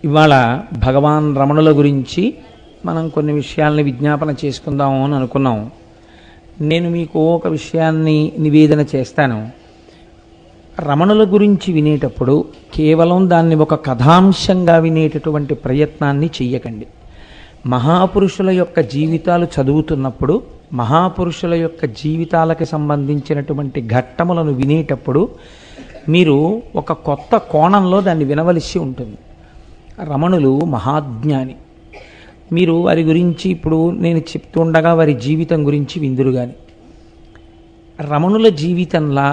ఇవాళ భగవాన్ రమణుల గురించి మనం కొన్ని విషయాల్ని విజ్ఞాపన చేసుకుందాము అని అనుకున్నాం. నేను మీకు ఒక విషయాన్ని నివేదన చేస్తాను. రమణుల గురించి వినేటప్పుడు కేవలం దాన్ని ఒక కథాంశంగా వినేటటువంటి ప్రయత్నాన్ని చెయ్యకండి. మహాపురుషుల యొక్క జీవితాలు చదువుతున్నప్పుడు, మహాపురుషుల యొక్క జీవితాలకు సంబంధించినటువంటి ఘట్టములను వినేటప్పుడు మీరు ఒక కొత్త కోణంలో దాన్ని వినవలసి ఉంటుంది. రమణులు మహాజ్ఞాని. మీరు వారి గురించి ఇప్పుడు నేను చెప్తుండగా వారి జీవితం గురించి విందురు కానీ, రమణుల జీవితంలా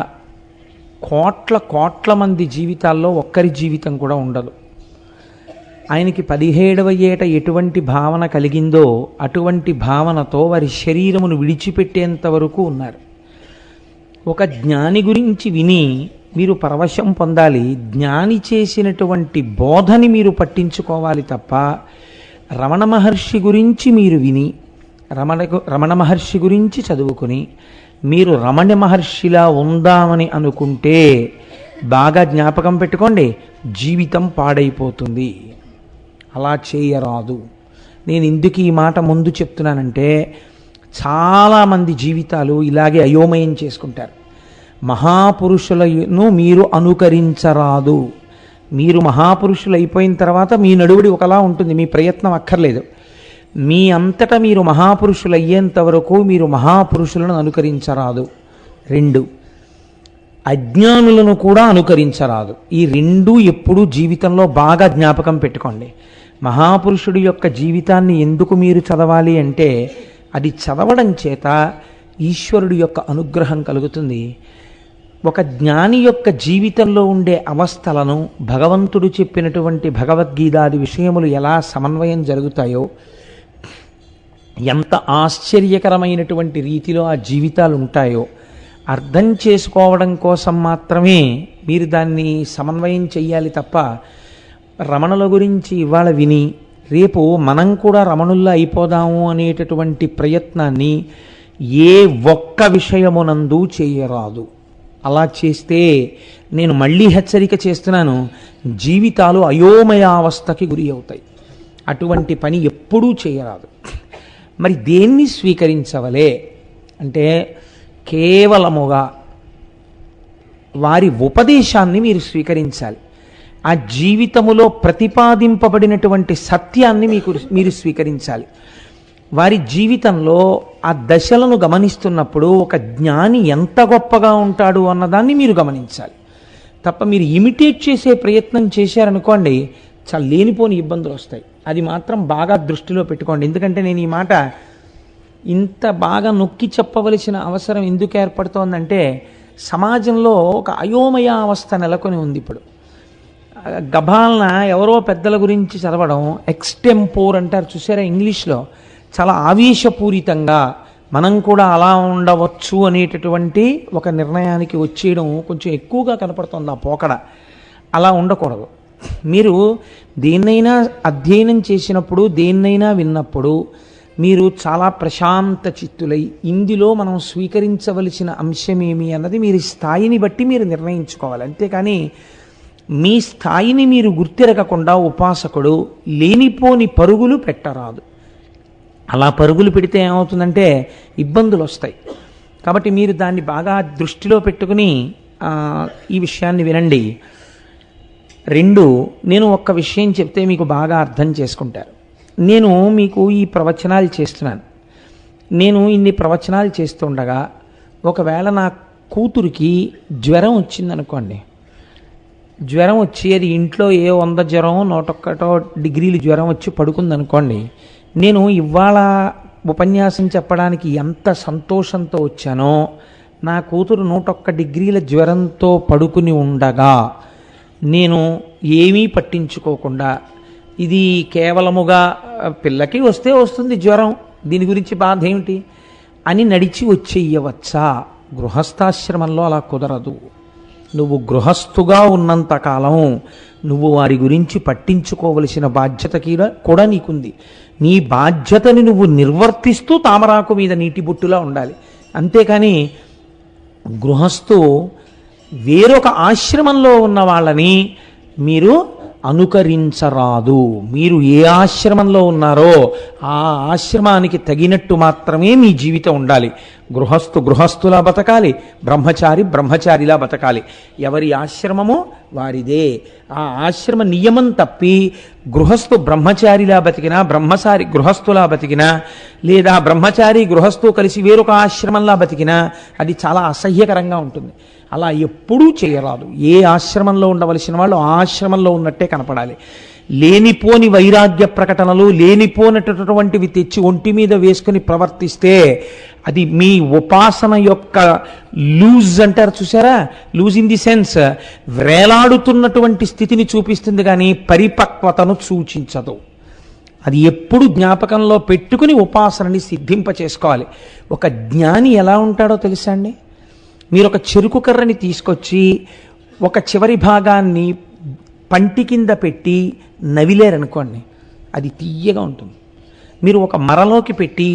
కోట్ల మంది జీవితాల్లో ఒక్కరి జీవితం కూడా ఉండదు. ఆయనకి 17వ ఏట ఎటువంటి భావన కలిగిందో అటువంటి భావనతో వారి శరీరమును విడిచిపెట్టేంత వరకు ఉన్నారు. ఒక జ్ఞాని గురించి విని మీరు పరవశం పొందాలి. జ్ఞాని చేసినటువంటి బోధని మీరు పట్టించుకోవాలి తప్ప రమణ మహర్షి గురించి మీరు విని రమణ మహర్షి గురించి చదువుకుని మీరు రమణ మహర్షిలా ఉందామని అనుకుంటే బాగా జ్ఞాపకం పెట్టుకోండి, జీవితం పాడైపోతుంది. అలా చేయరాదు. నేను ఎందుకు ఈ మాట ముందు చెప్తున్నానంటే చాలామంది జీవితాలు ఇలాగే అయోమయం చేసుకుంటారు. మహాపురుషులను మీరు అనుకరించరాదు. మీరు మహాపురుషులు అయిపోయిన తర్వాత మీ నడువుడి ఒకలా ఉంటుంది, మీ ప్రయత్నం అక్కర్లేదు. మీ అంతటా మీరు మహాపురుషులు అయ్యేంత వరకు మీరు మహాపురుషులను అనుకరించరాదు. 2, అజ్ఞానులను కూడా అనుకరించరాదు. ఈ 2 ఎప్పుడూ జీవితంలో బాగా జ్ఞాపకం పెట్టుకోండి. మహాపురుషుడి యొక్క జీవితాన్ని ఎందుకు మీరు చదవాలి అంటే అది చదవడం చేత ఈశ్వరుడి యొక్క అనుగ్రహం కలుగుతుంది. ఒక జ్ఞాని యొక్క జీవితంలో ఉండే అవస్థలను భగవంతుడు చెప్పినటువంటి భగవద్గీతాది విషయములు ఎలా సమన్వయం జరుగుతాయో, ఎంత ఆశ్చర్యకరమైనటువంటి రీతిలో ఆ జీవితాలు ఉంటాయో అర్థం చేసుకోవడం కోసం మాత్రమే మీరు దాన్ని సమన్వయం చెయ్యాలి తప్ప రమణుల గురించి ఇవాళ విని రేపు మనం కూడా రమణుల్లా అయిపోదాము అనేటటువంటి ప్రయత్నాన్ని ఏ ఒక్క విషయమునందు చేయరాదు. అలా చేస్తే నేను మళ్ళీ హెచ్చరిక చేస్తున్నాను, జీవితాలు అయోమయావస్థకి గురి అవుతాయి. అటువంటి పని ఎప్పుడూ చేయరాదు. మరి దేన్ని స్వీకరించవలే అంటే కేవలముగా వారి ఉపదేశాన్ని మీరు స్వీకరించాలి. ఆ జీవితములో ప్రతిపాదింపబడినటువంటి సత్యాన్ని మీరు స్వీకరించాలి. వారి జీవితంలో ఆ దశలను గమనిస్తున్నప్పుడు ఒక జ్ఞాని ఎంత గొప్పగా ఉంటాడు అన్నదాన్ని మీరు గమనించాలి తప్ప మీరు ఇమిటేట్ చేసే ప్రయత్నం చేశారనుకోండి, చాలా లేనిపోని ఇబ్బందులు వస్తాయి. అది మాత్రం బాగా దృష్టిలో పెట్టుకోండి. ఎందుకంటే నేను ఈ మాట ఇంత బాగా నొక్కి చెప్పవలసిన అవసరం ఎందుకు ఏర్పడుతోందంటే సమాజంలో ఒక అయోమయ అవస్థ నెలకొని ఉంది. ఇప్పుడు గభాలన ఎవరో పెద్దల గురించి చదవడం, ఎక్స్టెంపోర్ అంటారు చూసారా ఇంగ్లీష్లో, చాలా ఆవేశపూరితంగా మనం కూడా అలా ఉండవచ్చు అనేటటువంటి ఒక నిర్ణయానికి వచ్చేయడం కొంచెం ఎక్కువగా కనపడుతుంది. ఆ పోకడ అలా ఉండకూడదు. మీరు దేన్నైనా అధ్యయనం చేసినప్పుడు, దేన్నైనా విన్నప్పుడు మీరు చాలా ప్రశాంత చిత్తులై ఇందులో మనం స్వీకరించవలసిన అంశమేమి అన్నది మీరు స్థాయిని బట్టి మీరు నిర్ణయించుకోవాలి. అంతేకాని మీ స్థాయిని మీరు గుర్తిరగకుండా ఉపాసకుడు లేనిపోని పరుగులు పెట్టరాదు. అలా పరుగులు పెడితే ఏమవుతుందంటే ఇబ్బందులు వస్తాయి. కాబట్టి మీరు దాన్ని బాగా దృష్టిలో పెట్టుకుని ఈ విషయాన్ని వినండి. 2, నేను ఒక్క విషయం చెప్తే మీకు బాగా అర్థం చేసుకుంటారు. నేను మీకు ఈ ప్రవచనాలు చేస్తున్నాను. నేను ఇన్ని ప్రవచనాలు చేస్తుండగా ఒకవేళ నా కూతురికి జ్వరం వచ్చిందనుకోండి, జ్వరం వచ్చి అది ఇంట్లో 100 జ్వరం 101 డిగ్రీలు జ్వరం వచ్చి పడుకుందనుకోండి, నేను ఇవాళ ఉపన్యాసం చెప్పడానికి ఎంత సంతోషంతో వచ్చానో నా కూతురు 101 డిగ్రీల జ్వరంతో పడుకుని ఉండగా నేను ఏమీ పట్టించుకోకుండా ఇది కేవలముగా పిల్లకి వస్తే వస్తుంది జ్వరం, దీని గురించి బాధ ఏమిటి అని నడిచి వచ్చేయవచ్చా? గృహస్థాశ్రమంలో అలా కుదరదు. నువ్వు గృహస్థుగా ఉన్నంతకాలం నువ్వు వారి గురించి పట్టించుకోవలసిన బాధ్యత కూడా నీకుంది. నీ బాధ్యతని నువ్వు నిర్వర్తిస్తూ తామరాకు మీద నీటి బొట్టులా ఉండాలి. అంతేకాని గృహస్థు వేరొక ఆశ్రమంలో ఉన్న వాళ్ళని మీరు అనుకరించరాదు. మీరు ఏ ఆశ్రమంలో ఉన్నారో ఆ ఆశ్రమానికి తగినట్టు మాత్రమే మీ జీవితం ఉండాలి. గృహస్థులా బతకాలి, బ్రహ్మచారి బ్రహ్మచారిలా బతకాలి. ఎవరి ఆశ్రమమో వారిదే. ఆ ఆశ్రమ నియమం తప్పి బ్రహ్మచారిలా బతికినా, బ్రహ్మచారి గృహస్థులా బతికినా, లేదా బ్రహ్మచారి గృహస్థు కలిసి వేరొక ఆశ్రమంలా బతికినా అది చాలా అసహ్యకరంగా ఉంటుంది. అలా ఎప్పుడూ చేయరాదు. ఏ ఆశ్రమంలో ఉండవలసిన వాళ్ళు ఆ ఆశ్రమంలో ఉన్నట్టే కనపడాలి. లేనిపోని వైరాగ్య ప్రకటనలు, లేనిపోనటువంటివి తెచ్చి ఒంటి మీద వేసుకుని ప్రవర్తిస్తే అది మీ ఉపాసన యొక్క లూజ్ అంటారు చూసారా, లూజ్ ఇన్ ది సెన్స్ వేలాడుతున్నటువంటి స్థితిని చూపిస్తుంది కానీ పరిపక్వతను సూచించదు. అది ఎప్పుడు జ్ఞాపకంలో పెట్టుకుని ఉపాసనని సిద్ధింప చేసుకోవాలి. ఒక జ్ఞాని ఎలా ఉంటాడో తెలుసా అండి? మీరు ఒక చెరుకు కర్రని తీసుకొచ్చి ఒక చివరి భాగాన్ని పంటి కింద పెట్టి నవిలేరనుకోండి, అది తీయగా ఉంటుంది. మీరు ఒక మరలోకి పెట్టి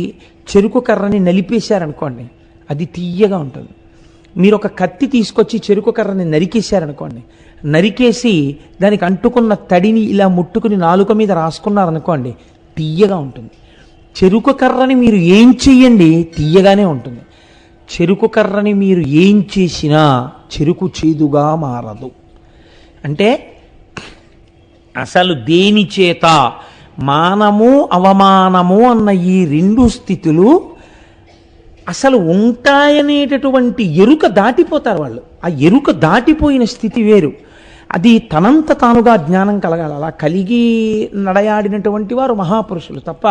చెరుకు కర్రని నలిపేశారనుకోండి, అది తీయగా ఉంటుంది. మీరు ఒక కత్తి తీసుకొచ్చి చెరుకు కర్రని నరికేశారనుకోండి, నరికేసి దానికి అంటుకున్న తడిని ఇలా ముట్టుకుని నాలుక మీద రాసుకున్నారనుకోండి, తీయగా ఉంటుంది. చెరుకు కర్రని మీరు ఏం చెయ్యండి తీయగానే ఉంటుంది. చెరుకు కర్రని మీరు ఏం చేసినా చెరుకు చేదుగా మారదు. అంటే అసలు దేని చేత మానము అవమానము అన్న ఈ రెండు స్థితులు అసలు ఉంటాయనేటటువంటి ఎరుక దాటిపోతారు వాళ్ళు. ఆ ఎరుక దాటిపోయిన స్థితి వేరు. అది తనంత తానుగా జ్ఞానం కలగాలి. అలా కలిగి నడయాడినటువంటి వారు మహాపురుషులు తప్ప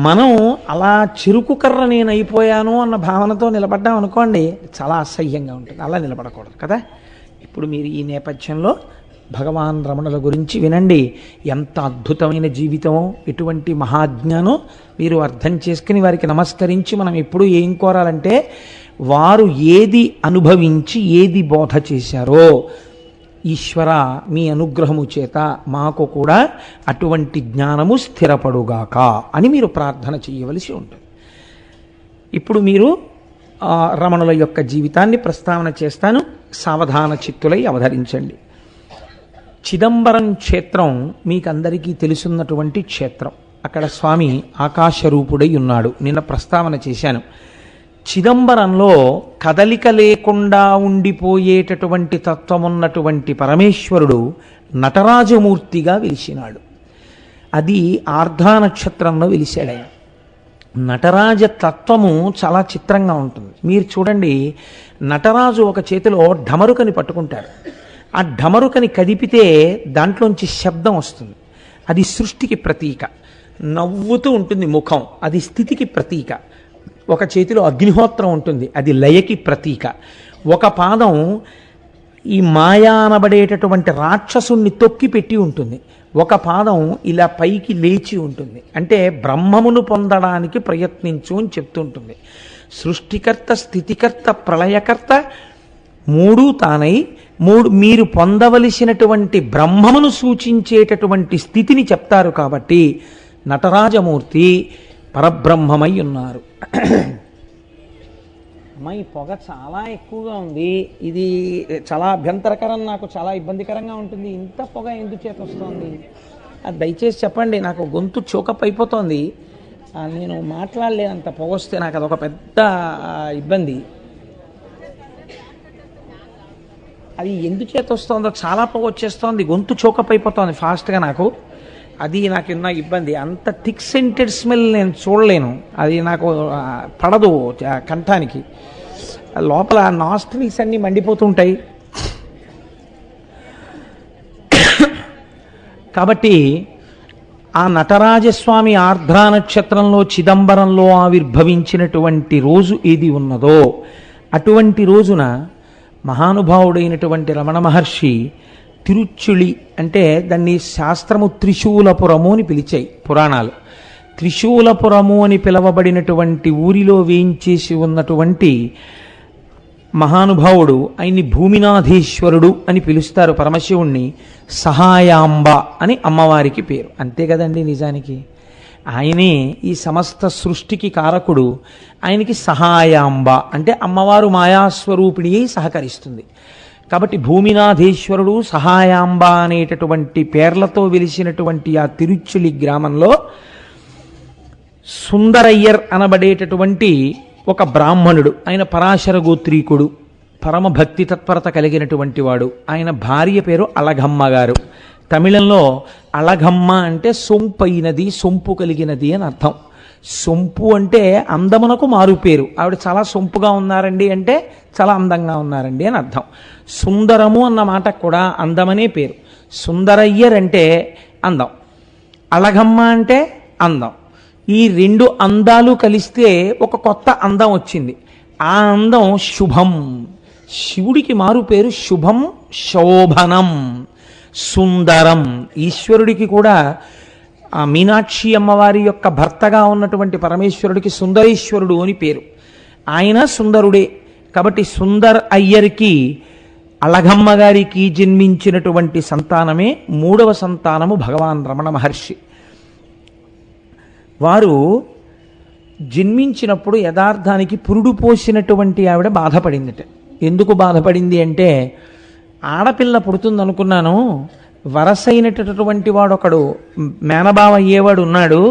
మనం అలా చెరుకు కర్ర నేను అయిపోయాను అన్న భావనతో నిలబడ్డాం అనుకోండి, చాలా అసహ్యంగా ఉంటుంది. అలా నిలబడకూడదు కదా. ఇప్పుడు మీరు ఈ నేపథ్యంలో భగవాన్ రమణుల గురించి వినండి. ఎంత అద్భుతమైన జీవితమో, ఎటువంటి మహాజ్ఞానో మీరు అర్థం చేసుకుని వారికి నమస్కరించి మనం ఎప్పుడు ఏం కోరాలంటే, వారు ఏది అనుభవించి ఏది బోధ చేశారో ఈశ్వర మీ అనుగ్రహము చేత మాకు కూడా అటువంటి జ్ఞానము స్థిరపడుగాక అని మీరు ప్రార్థన చేయవలసి ఉంటుంది. ఇప్పుడు మీరు రమణుల యొక్క జీవితాన్ని ప్రస్తావన చేస్తాను. సావధాన చిత్తులై అవధరించండి. చిదంబరం క్షేత్రం మీకందరికీ తెలుసున్నటువంటి క్షేత్రం. అక్కడ స్వామి ఆకాశరూపుడై ఉన్నాడు. నిన్న ప్రస్తావన చేశాను. చిదంబరంలో కదలిక లేకుండా ఉండిపోయేటటువంటి తత్వమున్నటువంటి పరమేశ్వరుడు నటరాజమూర్తిగా వెలిసినాడు. అది ఆర్ద్రా నక్షత్రంలో వెలిశాడు. నటరాజ తత్వము చాలా చిత్రంగా ఉంటుంది. మీరు చూడండి, నటరాజు ఒక చేతిలో ఢమరుకని పట్టుకుంటాడు. ఆ ఢమరుకని కదిపితే దాంట్లోంచి శబ్దం వస్తుంది. అది సృష్టికి ప్రతీక. నవ్వుతూ ఉంటుంది ముఖం, అది స్థితికి ప్రతీక. ఒక చేతిలో అగ్నిహోత్రం ఉంటుంది, అది లయకి ప్రతీక. ఒక పాదం ఈ మాయా అనబడేటటువంటి రాక్షసుణ్ణి తొక్కి పెట్టి ఉంటుంది. ఒక పాదం ఇలా పైకి లేచి ఉంటుంది. అంటే బ్రహ్మమును పొందడానికి ప్రయత్నించు అని చెప్తుంటుంది. సృష్టికర్త, స్థితికర్త, ప్రళయకర్త మూడు తానై మీరు పొందవలసినటువంటి బ్రహ్మమును సూచించేటటువంటి స్థితిని చెప్తారు. కాబట్టి నటరాజమూర్తి పరబ్రహ్మమై ఉన్నారు. అమ్మా, ఈ పొగ చాలా ఎక్కువగా ఉంది. ఇది చాలా అభ్యంతరకరం, నాకు చాలా ఇబ్బందికరంగా ఉంటుంది. ఇంత పొగ ఎందుచేత వస్తుంది? దయచేసి చెప్పండి. నాకు గొంతు చోకప్ అయిపోతుంది. నేను మాట్లాడలేనంత పొగ వస్తే నాకు అదొక పెద్ద ఇబ్బంది. అది ఎందుచేత వస్తుందో, చాలా పొగ వచ్చేస్తోంది, గొంతు చోకప్ అయిపోతుంది ఫాస్ట్గా. అది నాకున్న ఇబ్బంది. అంత థిక్ సెంటెడ్ స్మెల్ నేను చూడలేను. అది నాకు పడదు కంఠానికి. లోపల నాస్ట్రిల్స్ అన్నీ మండిపోతుంటాయి. కాబట్టి ఆ నటరాజస్వామి ఆర్ద్రా నక్షత్రంలో చిదంబరంలో ఆవిర్భవించినటువంటి రోజు ఏది ఉన్నదో అటువంటి రోజున మహానుభావుడైనటువంటి రమణ మహర్షి తిరుచుళి, అంటే దాన్ని శాస్త్రము త్రిశూలపురము అని పిలిచాయి పురాణాలు. త్రిశూలపురము అని పిలవబడినటువంటి ఊరిలో వేయించేసి ఉన్నటువంటి మహానుభావుడు, ఆయన్ని భూమినాథేశ్వరుడు అని పిలుస్తారు. పరమశివుణ్ణి సహాయాంబ అని అమ్మవారికి పేరు. అంతే కదండి. నిజానికి ఆయనే ఈ సమస్త సృష్టికి కారకుడు. ఆయనకి సహాయాంబ అంటే అమ్మవారు మాయాస్వరూపిణి అయి సహకరిస్తుంది. కాబట్టి భూమినాథేశ్వరుడు, సహాయాంబ అనేటటువంటి పేర్లతో వెలిసినటువంటి ఆ తిరుచులి గ్రామంలో సుందరయ్యర్ అనబడేటటువంటి ఒక బ్రాహ్మణుడు, ఆయన పరాశర గోత్రీకుడు, పరమ భక్తి తత్పరత కలిగినటువంటి వాడు. ఆయన భార్య పేరు అళగమ్మ గారు. తమిళంలో అళగమ్మ అంటే సొంపైనది, సొంపు కలిగినది అని అర్థం. సొంపు అంటే అందమునకు మారు పేరు. ఆవిడ చాలా సొంపుగా ఉన్నారండి అంటే చాలా అందంగా ఉన్నారండి అని అర్థం. సుందరము అన్న మాట కూడా అందమనే పేరు. సుందరయ్యర్ అంటే అందం, అళగమ్మ అంటే అందం. ఈ రెండు అందాలు కలిస్తే ఒక కొత్త అందం వచ్చింది. ఆ అందం శుభం. శివుడికి మారు పేరు శుభం, శోభనం, సుందరం. ఈశ్వరుడికి కూడా ఆ మీనాక్షి అమ్మవారి యొక్క భర్తగా ఉన్నటువంటి పరమేశ్వరుడికి సుందరేశ్వరుడు అని పేరు. ఆయన సుందరుడే. కాబట్టి సుందర్ అయ్యర్కి, అళగమ్మ గారికి జన్మించినటువంటి సంతానమే 3వ సంతానము భగవాన్ రమణ మహర్షి. వారు జన్మించినప్పుడు యథార్థానికి పురుడు పోసినటువంటి ఆవిడ బాధపడిందట. ఎందుకు బాధపడింది అంటే, ఆడపిల్ల పుడుతుందనుకున్నాను, వరసైనటువంటి వాడు ఒకడు మేనబావ అయ్యేవాడు ఉన్నాడు,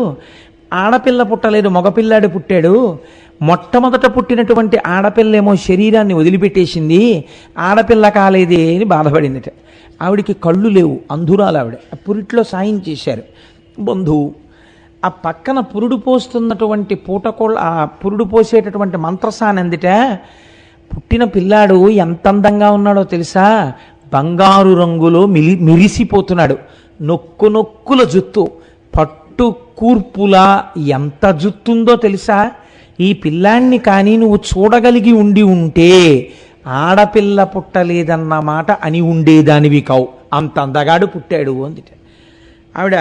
ఆడపిల్ల పుట్టలేదు, మగపిల్లాడు పుట్టాడు. మొట్టమొదట పుట్టినటువంటి ఆడపిల్లేమో శరీరాన్ని వదిలిపెట్టేసింది, ఆడపిల్ల కాలేదే అని బాధపడిందట. ఆవిడికి కళ్ళు లేవు, అంధురాలు ఆవిడ. పురిట్లో సాయం చేశారు బంధువు. ఆ పక్కన పురుడు పోస్తున్నటువంటి పూటకోళ్ళ, ఆ పురుడు పోసేటటువంటి మంత్రసాని అందిట, పుట్టిన పిల్లాడు ఎంత అందంగా ఉన్నాడో తెలుసా, బంగారు రంగులో మిరిసిపోతున్నాడు, నొక్కు నొక్కుల జుత్తు, పట్టు కూర్పులా ఎంత జుత్తుందో తెలుసా. ఈ పిల్లాన్ని కానీ నువ్వు చూడగలిగి ఉండి ఉంటే ఆడపిల్ల పుట్టలేదన్న మాట అని ఉండేదానివి కావు, అంత అందగాడు పుట్టాడు అందుట. ఆవిడ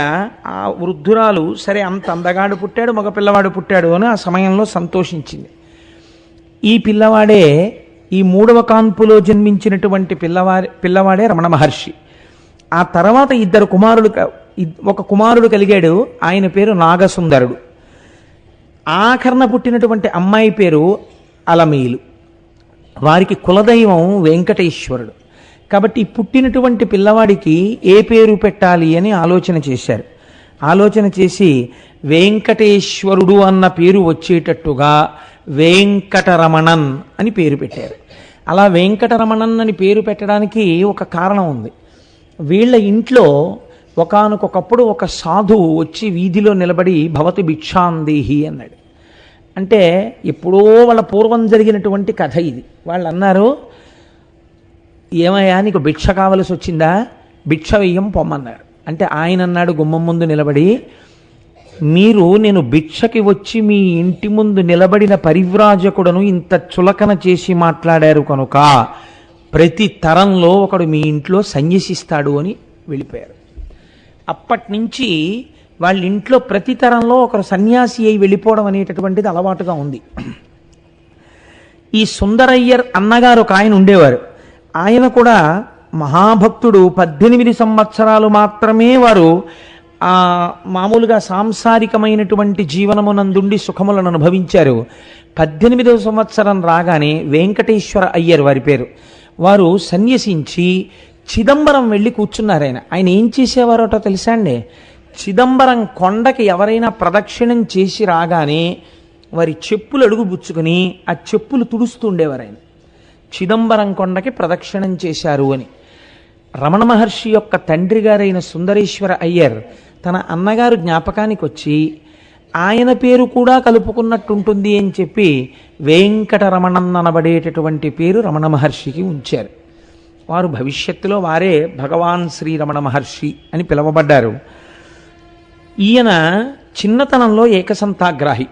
ఆ వృద్ధురాలు, సరే అంత అందగాడు పుట్టాడు, మగ పిల్లవాడు పుట్టాడు అని ఆ సమయంలో సంతోషించింది. ఈ పిల్లవాడే, ఈ 3వ కాన్పులో జన్మించినటువంటి పిల్లవాడే రమణ మహర్షి. ఆ తర్వాత ఒక కుమారుడు కలిగాడు, ఆయన పేరు నాగసుందరుడు. ఆఖరణ పుట్టినటువంటి అమ్మాయి పేరు అలమేలు. వారికి కులదైవం వెంకటేశ్వరుడు. కాబట్టి పుట్టినటువంటి పిల్లవాడికి ఏ పేరు పెట్టాలి అని ఆలోచన చేశారు. ఆలోచన చేసి వెంకటేశ్వరుడు అన్న పేరు వచ్చేటట్టుగా వెంకటరమణన్ అని పేరు పెట్టారు. అలా వెంకటరమణన్ అని పేరు పెట్టడానికి ఒక కారణం ఉంది. వీళ్ళ ఇంట్లో ఒకానొకప్పుడు ఒక సాధువు వచ్చి వీధిలో నిలబడి భవతి భిక్షాందేహి అన్నాడు. అంటే ఎప్పుడో వాళ్ళ పూర్వం జరిగినటువంటి కథ ఇది. వాళ్ళు అన్నారు, ఏమయ్యా నీకు భిక్ష కావలసి వచ్చిందా, భిక్ష వెయ్యం పొమ్మన్నారు. అంటే ఆయన అన్నాడు గుమ్మం ముందు నిలబడి, మీరు నేను భిక్షకి వచ్చి మీ ఇంటి ముందు నిలబడిన పరివ్రాజకుడను ఇంత చులకన చేసి మాట్లాడారు కనుక ప్రతి తరంలో ఒకడు మీ ఇంట్లో సన్యసిస్తాడు అని వెళ్ళిపోయారు. అప్పటి నుంచి వాళ్ళ ఇంట్లో ప్రతి తరంలో ఒకరు సన్యాసి అయి వెళ్ళిపోవడం అనేటటువంటిది అలవాటుగా ఉంది. ఈ సుందరయ్యర్ అన్నగారు ఒక ఆయన ఉండేవారు. ఆయన కూడా మహాభక్తుడు. 18 సంవత్సరాలు మాత్రమే వారు మామూలుగా సాంసారికమైనటువంటి జీవనమునందుండి సుఖములను అనుభవించారు. 18వ సంవత్సరం రాగానే వెంకటేశ్వర అయ్యర్ వారి పేరు, వారు సన్యసించి చిదంబరం వెళ్ళి కూర్చున్నారు. ఆయన ఏం చేసేవారోటో తెలుసా అండి, చిదంబరం కొండకి ఎవరైనా ప్రదక్షిణం చేసి రాగానే వారి చెప్పులు అడుగు పుచ్చుకొని ఆ చెప్పులు తుడుస్తూ ఉండేవారు. ఆయన చిదంబరం కొండకి ప్రదక్షిణం చేశారు అని. రమణ మహర్షి యొక్క తండ్రి గారైన సుందరేశ్వర అయ్యర్ తన అన్నగారు జ్ఞాపకానికి వచ్చి ఆయన పేరు కూడా కలుపుకున్నట్టుంటుంది అని చెప్పి వెంకటరమణన్ అనబడేటటువంటి పేరు రమణ మహర్షికి ఉంచారు. వారు భవిష్యత్తులో వారే భగవాన్ శ్రీ రమణ మహర్షి అని పిలువబడ్డారు. ఈయన చిన్నతనంలో ఏకసంతాగ్రాహి.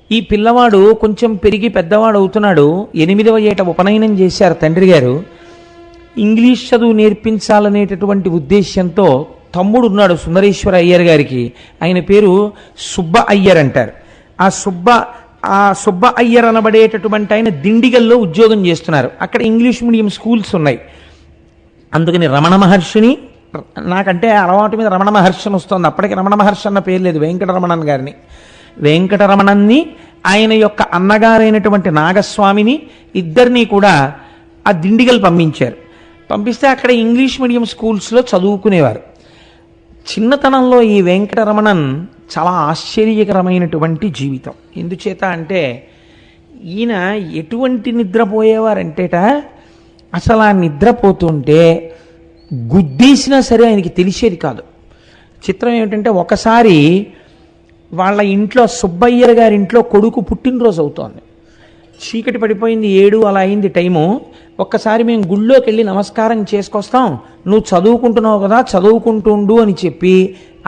ఈ పిల్లవాడు కొంచెం పెరిగి పెద్దవాడు అవుతున్నాడు. 8వ ఏట ఉపనయనం చేశారు తండ్రి గారు. ఇంగ్లీష్ చదువు నేర్పించాలనేటటువంటి ఉద్దేశ్యంతో తమ్ముడు ఉన్నాడు సుందరేశ్వర అయ్యర్ గారికి. ఆయన పేరు సుబ్బ అయ్యర్ అంటారు. ఆ సుబ్బ అయ్యర్ అనబడేటటువంటి ఆయన దిండిగల్లో ఉద్యోగం చేస్తున్నారు. అక్కడ ఇంగ్లీష్ మీడియం స్కూల్స్ ఉన్నాయి. అందుకని రమణ మహర్షిని, నాకంటే అలవాటు మీద రమణ మహర్షి వస్తుంది, అప్పటికి రమణ మహర్షి అన్న పేరు లేదు, వెంకటరమణన్ గారిని, వెంకటరమణన్ని ఆయన యొక్క అన్నగారైనటువంటి నాగస్వామిని ఇద్దరినీ కూడా ఆ దిండిగల్ పంపించారు. పంపిస్తే అక్కడ ఇంగ్లీష్ మీడియం స్కూల్స్లో చదువుకునేవారు. చిన్నతనంలో ఈ వెంకటరమణన్ చాలా ఆశ్చర్యకరమైనటువంటి జీవితం. ఎందుచేత అంటే ఈయన ఎటువంటి నిద్రపోయేవారంటేట, అసలు ఆ నిద్రపోతుంటే గుద్దేసినా సరే ఆయనకి తెలిసేది కాదు. చిత్రం ఏమిటంటే, ఒకసారి వాళ్ళ ఇంట్లో సుబ్బయ్యర్ గారింట్లో కొడుకు పుట్టినరోజు అవుతోంది. చీకటి పడిపోయింది, 7 అలా అయింది టైము. ఒక్కసారి మేము గుళ్ళోకి వెళ్ళి నమస్కారం చేసుకొస్తాం, నువ్వు చదువుకుంటున్నావు కదా చదువుకుంటుండు అని చెప్పి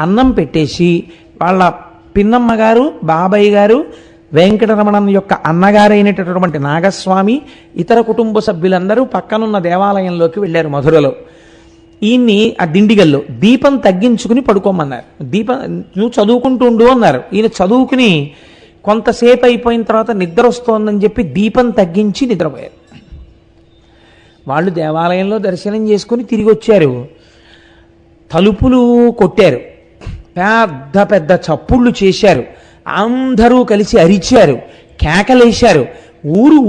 అన్నం పెట్టేసి వాళ్ళ పిన్నమ్మ గారు, బాబాయ్ గారు, వెంకటరమణన్ యొక్క అన్నగారైనటువంటి నాగస్వామి, ఇతర కుటుంబ సభ్యులందరూ పక్కనున్న దేవాలయంలోకి వెళ్ళారు మధురలో. ఈయన్ని ఆ దిండిగల్లో దీపం తగ్గించుకుని పడుకోమన్నారు. నువ్వు చదువుకుంటుండు అన్నారు. ఈయన చదువుకుని కొంతసేపు అయిపోయిన తర్వాత నిద్ర వస్తోందని చెప్పి దీపం తగ్గించి నిద్రపోయారు. వాళ్ళు దేవాలయంలో దర్శనం చేసుకుని తిరిగి వచ్చారు. తలుపులు కొట్టారు, పెద్ద పెద్ద చప్పుళ్ళు చేశారు, అందరూ కలిసి అరిచారు, కేకలేశారు.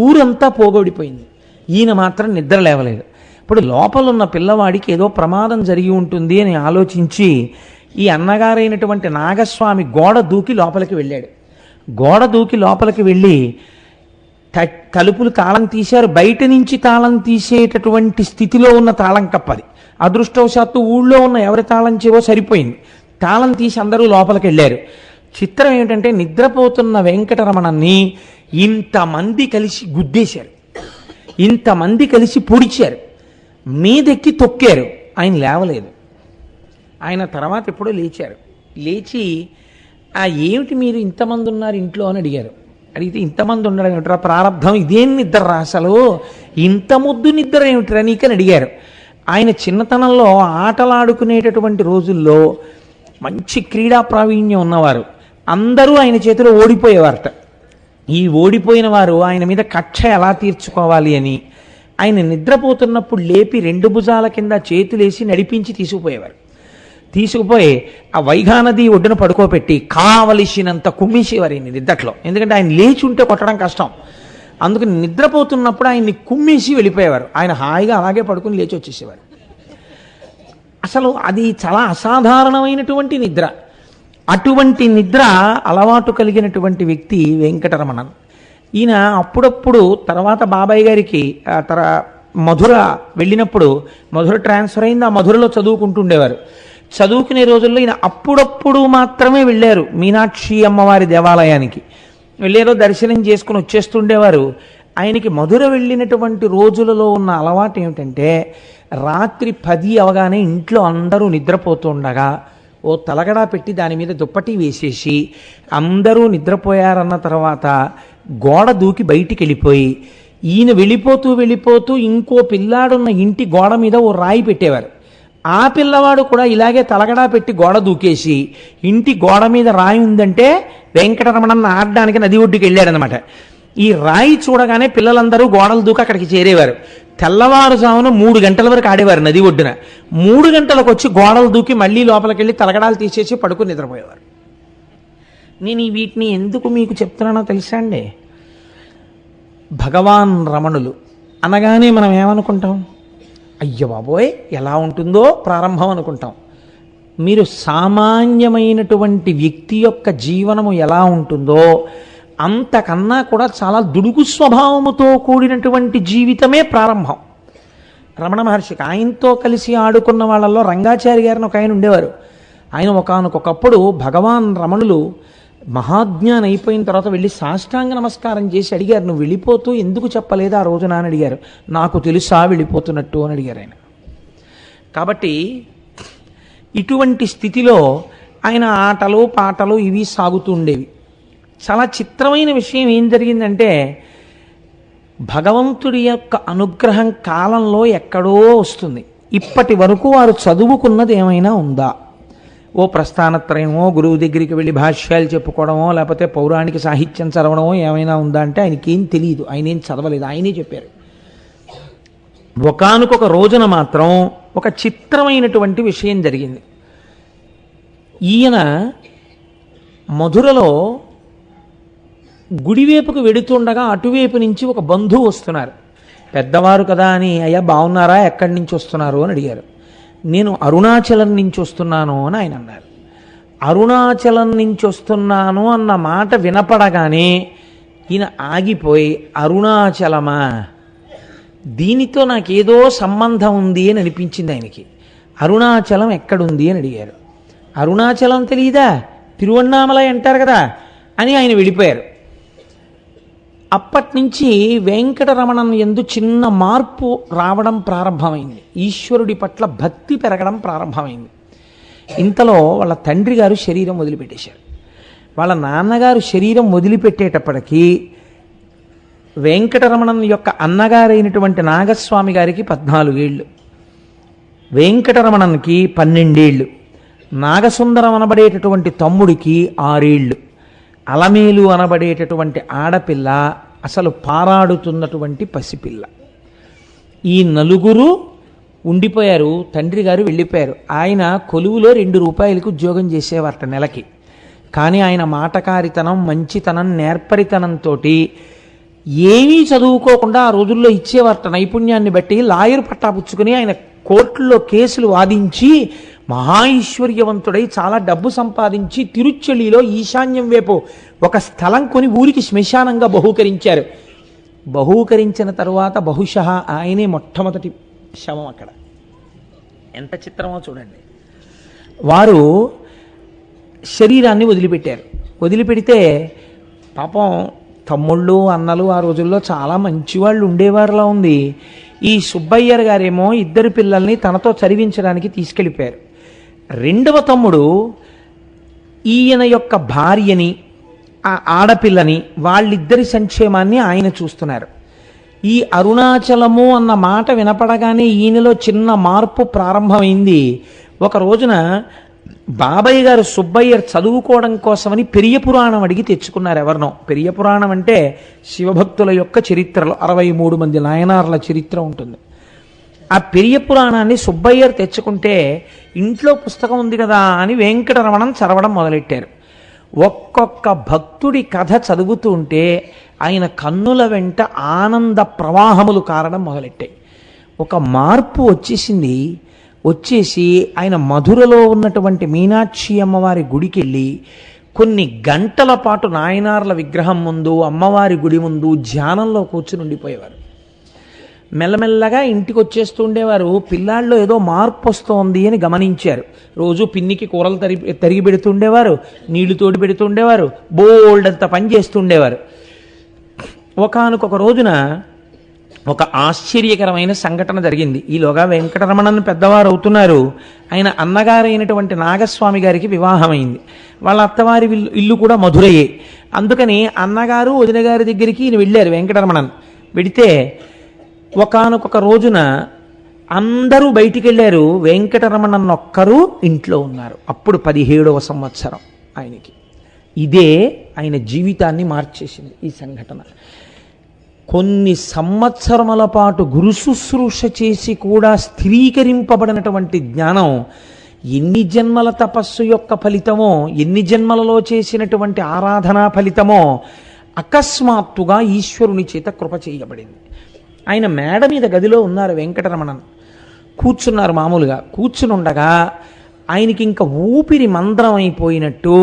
ఊరంతా పోగొడిపోయింది. ఈయన మాత్రం నిద్ర లేవలేదు. ఇప్పుడు లోపలున్న పిల్లవాడికి ఏదో ప్రమాదం జరిగి ఉంటుంది అని ఆలోచించి ఈ అన్నగారైనటువంటి నాగస్వామి గోడ దూకి లోపలికి వెళ్ళాడు. గోడ దూకి లోపలికి వెళ్ళి తలుపులు తాళం తీశారు. బయట నుంచి తాళం తీసేటటువంటి స్థితిలో ఉన్న తాళం కప్పది. అదృష్టవశాత్తు ఊళ్ళో ఉన్న ఎవరి తాళం చెవో సరిపోయింది. తాళం తీసి అందరూ లోపలికి వెళ్ళారు. చిత్రం ఏమిటంటే, నిద్రపోతున్న వెంకటరమణన్ని ఇంతమంది కలిసి గుద్దేశారు, ఇంతమంది కలిసి పొడిచారు, మీదెక్కి తొక్కారు. ఆయన లేవలేదు. ఆయన తర్వాత ఎప్పుడో లేచారు. లేచి ఏమిటి మీరు ఇంతమంది ఉన్నారు ఇంట్లో అని అడిగారు. అడిగితే, ఇంతమంది ఉండడం ఏమిట్రా, ప్రారంధం ఇదేం నిద్ర రా, అసలు ఇంత ముద్దు నిద్ర ఏమిట్రా నీకని అడిగారు. ఆయన చిన్నతనంలో ఆటలాడుకునేటటువంటి రోజుల్లో మంచి క్రీడా ప్రావీణ్యం ఉన్నవారు. అందరూ ఆయన చేతిలో ఓడిపోయేవారట. ఈ ఓడిపోయిన వారు ఆయన మీద కక్ష ఎలా తీర్చుకోవాలి అని ఆయన నిద్రపోతున్నప్పుడు లేపి 2 భుజాల కింద చేతులేసి నడిపించి తీసుకుపోయి ఆ వైఘానది ఒడ్డున పడుకోబెట్టి కావలసినంత కుమ్మేసేవారు ఈయన నిద్రలో. ఎందుకంటే ఆయన లేచి ఉంటే కొట్టడం కష్టం. అందుకని నిద్రపోతున్నప్పుడు ఆయన్ని కుమ్మేసి వెళ్ళిపోయేవారు. ఆయన హాయిగా అలాగే పడుకుని లేచి వచ్చేసేవారు. అసలు అది చాలా అసాధారణమైనటువంటి నిద్ర. అటువంటి నిద్ర అలవాటు కలిగినటువంటి వ్యక్తి వెంకటరమణన్. ఈయన అప్పుడప్పుడు తర్వాత బాబాయ్ గారికి మధుర వెళ్ళినప్పుడు, మధుర ట్రాన్స్ఫర్ అయింది, ఆ మధురలో చదువుకుంటుండేవారు. చదువుకునే రోజుల్లో ఈయన అప్పుడప్పుడు మాత్రమే వెళ్ళారు మీనాక్షి అమ్మవారి దేవాలయానికి. వెళ్ళారో దర్శనం చేసుకుని వచ్చేస్తుండేవారు. ఆయనకి మధుర వెళ్ళినటువంటి రోజులలో ఉన్న అలవాటు ఏమిటంటే, రాత్రి 10 అవగానే ఇంట్లో అందరూ నిద్రపోతుండగా ఓ తలగడా పెట్టి దాని మీద దుప్పటి వేసేసి అందరూ నిద్రపోయారన్న తర్వాత గోడ దూకి బయటికి వెళ్ళిపోయి, ఈయన వెళ్ళిపోతూ ఇంకో పిల్లాడున్న ఇంటి గోడ మీద ఓ రాయి పెట్టేవారు. ఆ పిల్లవాడు కూడా ఇలాగే తలగడా పెట్టి గోడ దూకేసి, ఇంటి గోడ మీద రాయి ఉందంటే వెంకటరమణన్న ఆడడానికి నది ఒడ్డుకి వెళ్ళాడనమాట. ఈ రాయి చూడగానే పిల్లలందరూ గోడలు దూకి అక్కడికి చేరేవారు. తెల్లవారుజామున 3 గంటల వరకు ఆడేవారు నది ఒడ్డున. 3 గంటలకు వచ్చి గోడలు దూకి మళ్ళీ లోపలికి వెళ్ళి తలగడాలు తీసేసి పడుకుని నిద్రపోయేవారు. నేను వీటిని ఎందుకు మీకు చెప్తున్నానో తెలుసా అండి? భగవాన్ రమణులు అనగానే మనం ఏమనుకుంటాం? అయ్య బాబోయ్ ఎలా ఉంటుందో ప్రారంభం అనుకుంటాం. మీరు సామాన్యమైనటువంటి వ్యక్తి యొక్క జీవనము ఎలా ఉంటుందో అంతకన్నా కూడా చాలా దుడుగు స్వభావముతో కూడినటువంటి జీవితమే ప్రారంభం. రమణ మహర్షికి ఆయనతో కలిసి ఆడుకున్న వాళ్ళల్లో రంగాచారి గారిని ఒక ఆయన ఉండేవారు. ఆయన ఒకానొకప్పుడు భగవాన్ రమణులు మహాజ్ఞానం అయిపోయిన తర్వాత వెళ్ళి సాష్టాంగ నమస్కారం చేసి అడిగారు, నువ్వు వెళ్ళిపోతూ ఎందుకు చెప్పలేదు ఆ రోజున అని అడిగారు. నాకు తెలుసా వెళ్ళిపోతున్నట్టు అని అడిగారు ఆయన. కాబట్టి ఇటువంటి స్థితిలో ఆయన ఆటలు పాటలు ఇవి సాగుతూ ఉండేవి. చాలా చిత్రమైన విషయం ఏం జరిగిందంటే, భగవంతుడి యొక్క అనుగ్రహం కాలంలో ఎక్కడో వస్తుంది. ఇప్పటి వరకు వారు చదువుకున్నది ఏమైనా ఉందా? ఓ ప్రస్థానత్రయమో, గురువు దగ్గరికి వెళ్ళి భాష్యాలు చెప్పుకోవడమో, లేకపోతే పౌరాణిక సాహిత్యం చదవడమో ఏమైనా ఉందా అంటే ఆయనకేం తెలియదు, ఆయన ఏం చదవలేదు, ఆయనే చెప్పారు. ఒకానొక రోజున మాత్రం ఒక చిత్రమైనటువంటి విషయం జరిగింది. ఈయన మధురలో గుడివైపుకు వెడుతుండగా అటువైపు నుంచి ఒక బంధువు వస్తున్నారు. పెద్దవారు కదా అని, అయ్యా బాగున్నారా, ఎక్కడి నుంచి వస్తున్నారు అని అడిగారు. నేను అరుణాచలం నుంచి వస్తున్నాను అని ఆయన అన్నారు. అరుణాచలం నుంచి వస్తున్నాను అన్న మాట వినపడగానే ఈయన ఆగిపోయి, అరుణాచలమా, దీనితో నాకేదో సంబంధం ఉంది అని అనిపించింది ఆయనకి. అరుణాచలం ఎక్కడుంది అని అడిగారు. అరుణాచలం తెలియదా, తిరువన్నామలై అంటారు కదా అని ఆయన వెళ్ళిపోయారు. అప్పటి నుంచి వెంకటరమణన్ యందు చిన్న మార్పు రావడం ప్రారంభమైంది. ఈశ్వరుడి పట్ల భక్తి పెరగడం ప్రారంభమైంది. ఇంతలో వాళ్ళ తండ్రి గారు శరీరం వదిలిపెట్టేశారు. వాళ్ళ నాన్నగారు శరీరం వదిలిపెట్టేటప్పటికీ వెంకటరమణన్ యొక్క అన్నగారైనటువంటి నాగస్వామి గారికి 14 ఏళ్ళు, వెంకటరమణన్కి 12 ఏళ్ళు, నాగసుందరం అనబడేటటువంటి తమ్ముడికి 6 ఏళ్ళు, అలమేలు అనబడేటటువంటి ఆడపిల్ల అసలు పారాడుతున్నటువంటి పసిపిల్ల. ఈ నలుగురు ఉండిపోయారు. తండ్రి గారు వెళ్ళిపోయారు. ఆయన కొలువులో 2 రూపాయలకు ఉద్యోగం చేసేవారట నెలకి. కానీ ఆయన మాటకారితనం, మంచితనం, నేర్పరితనంతో ఏమీ చదువుకోకుండా ఆ రోజుల్లో ఇచ్చేవారట. నైపుణ్యాన్ని బట్టి లాయర్ పట్టా పుచ్చుకుని ఆయన కోర్టుల్లో కేసులు వాదించి మహాైశ్వర్యవంతుడై చాలా డబ్బు సంపాదించి తిరుచెలిలో ఈశాన్యం వైపు ఒక స్థలం కొని ఊరికి శ్మశానంగా బహూకరించారు. బహూకరించిన తరువాత బహుశः ఆయనే మొట్టమొదటి శవం అక్కడ. ఎంత చిత్రమో చూడండి. వారు శరీరాన్ని వదిలిపెట్టారు. వదిలిపెడితే పాపం తమ్ముళ్ళు అన్నలు ఆ రోజుల్లో చాలా మంచివాళ్ళు ఉండేవారులా ఉంది. ఈ సుబ్బయ్యర్ గారేమో 2 పిల్లల్ని తనతో చదివించడానికి తీసుకెళ్ళిపోయారు. 2వ తమ్ముడు ఈయన యొక్క భార్యని, ఆ ఆడపిల్లని, వాళ్ళిద్దరి సంక్షేమాన్ని ఆయన చూస్తున్నారు. ఈ అరుణాచలము అన్న మాట వినపడగానే ఈయనలో చిన్న మార్పు ప్రారంభమైంది. ఒక రోజున బాబయ్య గారు సుబ్బయ్యర్ చదువుకోవడం కోసమని పెరియ పురాణం అడిగి తెచ్చుకున్నారు ఎవరినో. పెరియ పురాణం అంటే శివభక్తుల యొక్క చరిత్రలో 63 మంది నాయనార్ల చరిత్ర ఉంటుంది. ఆ పెరియ పురాణాన్ని సుబ్బయ్యర్ తెచ్చుకుంటే ఇంట్లో పుస్తకం ఉంది కదా అని వెంకటరమణన్ చదవడం మొదలెట్టారు. ఒక్కొక్క భక్తుడి కథ చదువుతూ ఉంటే ఆయన కన్నుల వెంట ఆనంద ప్రవాహములు కారడం మొదలెట్టాయి. ఒక మార్పు వచ్చేసి ఆయన మధురలో ఉన్నటువంటి మీనాక్షి అమ్మవారి గుడికి వెళ్ళి కొన్ని గంటల పాటు నాయనార్ల విగ్రహం ముందు, అమ్మవారి గుడి ముందు ధ్యానంలో కూర్చుని ఉండిపోయేవారు. మెల్లమెల్లగా ఇంటికి వచ్చేస్తూ ఉండేవారు. పిల్లాళ్ళలో ఏదో మార్పు వస్తోంది అని గమనించారు. రోజు పిన్నికి కూరలు తరిగి పెడుతుండేవారు, నీళ్లు తోడి పెడుతుండేవారు, బోల్డ్ అంత పని చేస్తుండేవారు. ఒకానొక రోజున ఒక ఆశ్చర్యకరమైన సంఘటన జరిగింది. ఈలోగా వెంకటరమణన్ పెద్దవారు అవుతున్నారు. ఆయన అన్నగారైనటువంటి నాగస్వామి గారికి వివాహమైంది. వాళ్ళ అత్తవారి ఇల్లు కూడా మధురయ్యే. అందుకని అన్నగారు వదిన గారి దగ్గరికి ఈయన వెళ్ళారు వెంకటరమణన్. వెడితే ఒకానొక రోజున అందరూ బయటికి వెళ్ళారు, వెంకటరమణన్ ఒక్కరు ఇంట్లో ఉన్నారు. అప్పుడు 17వ సంవత్సరం ఆయనకి. ఇదే ఆయన జీవితాన్ని మార్చేసింది ఈ సంఘటన. కొన్ని సంవత్సరముల పాటు గురు శుశ్రూష చేసి కూడా స్థిరీకరింపబడినటువంటి జ్ఞానం ఎన్ని జన్మల తపస్సు యొక్క ఫలితమో, ఎన్ని జన్మలలో చేసినటువంటి ఆరాధనా ఫలితమో అకస్మాత్తుగా ఈశ్వరుని చేత కృప చేయబడింది. ఆయన మేడ మీద గదిలో ఉన్నారు వెంకటరమణన్. కూర్చున్నారు మామూలుగా. కూర్చునుండగా ఆయనకి ఇంకా ఊపిరి మంద్రం అయిపోయినట్టు,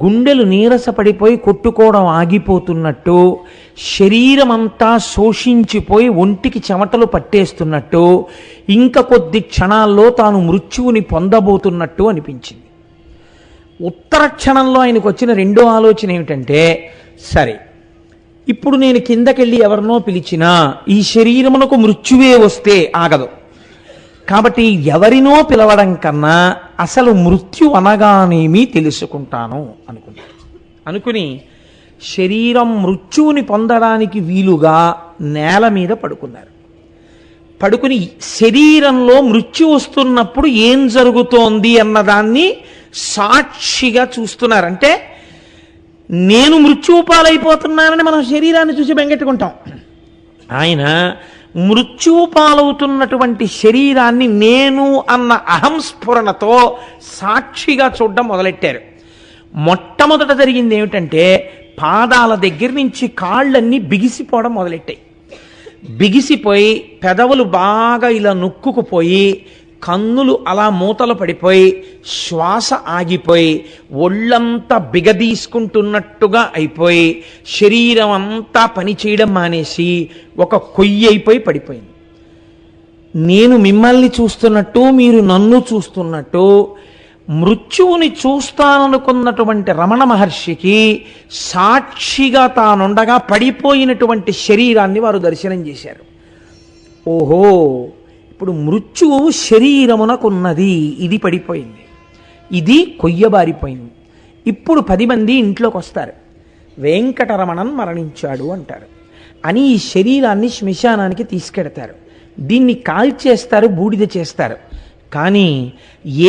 గుండెలు నీరసపడిపోయి కొట్టుకోవడం ఆగిపోతున్నట్టు, శరీరం అంతా శోషించిపోయి ఒంటికి చెమటలు పట్టేస్తున్నట్టు, ఇంకా కొద్ది క్షణాల్లో తాను మృత్యువుని పొందబోతున్నట్టు అనిపించింది. ఉత్తర క్షణంలో ఆయనకు వచ్చిన రెండో ఆలోచన ఏమిటంటే, సరే ఇప్పుడు నేను కిందకెళ్ళి ఎవరినో పిలిచినా ఈ శరీరమునకు మృత్యువే వస్తే ఆగదు, కాబట్టి ఎవరినో పిలవడం కన్నా అసలు మృత్యు అనగానేమీ తెలుసుకుంటాను అనుకుని శరీరం మృత్యువుని పొందడానికి వీలుగా నేల మీద పడుకున్నారు. పడుకుని శరీరంలో మృత్యు వస్తున్నప్పుడు ఏం జరుగుతోంది అన్నదాన్ని సాక్షిగా చూస్తున్నారు. అంటే నేను మృత్యువు పాలైపోతున్నానని మనం శరీరాన్ని చూసి బెంగెట్టుకుంటాం. ఆయన మృత్యువు పాలవుతున్నటువంటి శరీరాన్ని నేను అన్న అహంస్ఫురణతో సాక్షిగా చూడడం మొదలెట్టారు. మొట్టమొదట జరిగింది ఏమిటంటే పాదాల దగ్గర నుంచి కాళ్ళన్నీ బిగిసిపోవడం మొదలెట్టాయి. బిగిసిపోయి పెదవులు బాగా ఇలా నొక్కుకుపోయి కన్నులు అలా మూతలు పడిపోయి శ్వాస ఆగిపోయి ఒళ్ళంతా బిగదీసుకుంటున్నట్టుగా అయిపోయి శరీరం అంతా పనిచేయడం మానేసి ఒక కొయ్యి అయిపోయి పడిపోయింది. నేను మిమ్మల్ని చూస్తున్నట్టు మీరు నన్ను చూస్తున్నట్టు మృత్యువుని చూస్తాననుకున్నటువంటి రమణ మహర్షికి సాక్షిగా తానుండగా పడిపోయినటువంటి శరీరాన్ని వారు దర్శనం చేశారు. ఓహో, ఇప్పుడు మృత్యువు శరీరమునకున్నది, ఇది పడిపోయింది, ఇది కొయ్యబారిపోయింది. ఇప్పుడు 10 మంది ఇంట్లోకి వస్తారు, వెంకటరమణన్ మరణించాడు అంటారు అని ఈ శరీరాన్ని శ్మశానానికి తీసుకెడతారు. దీన్ని కాల్చేస్తారు, బూడిద చేస్తారు. కానీ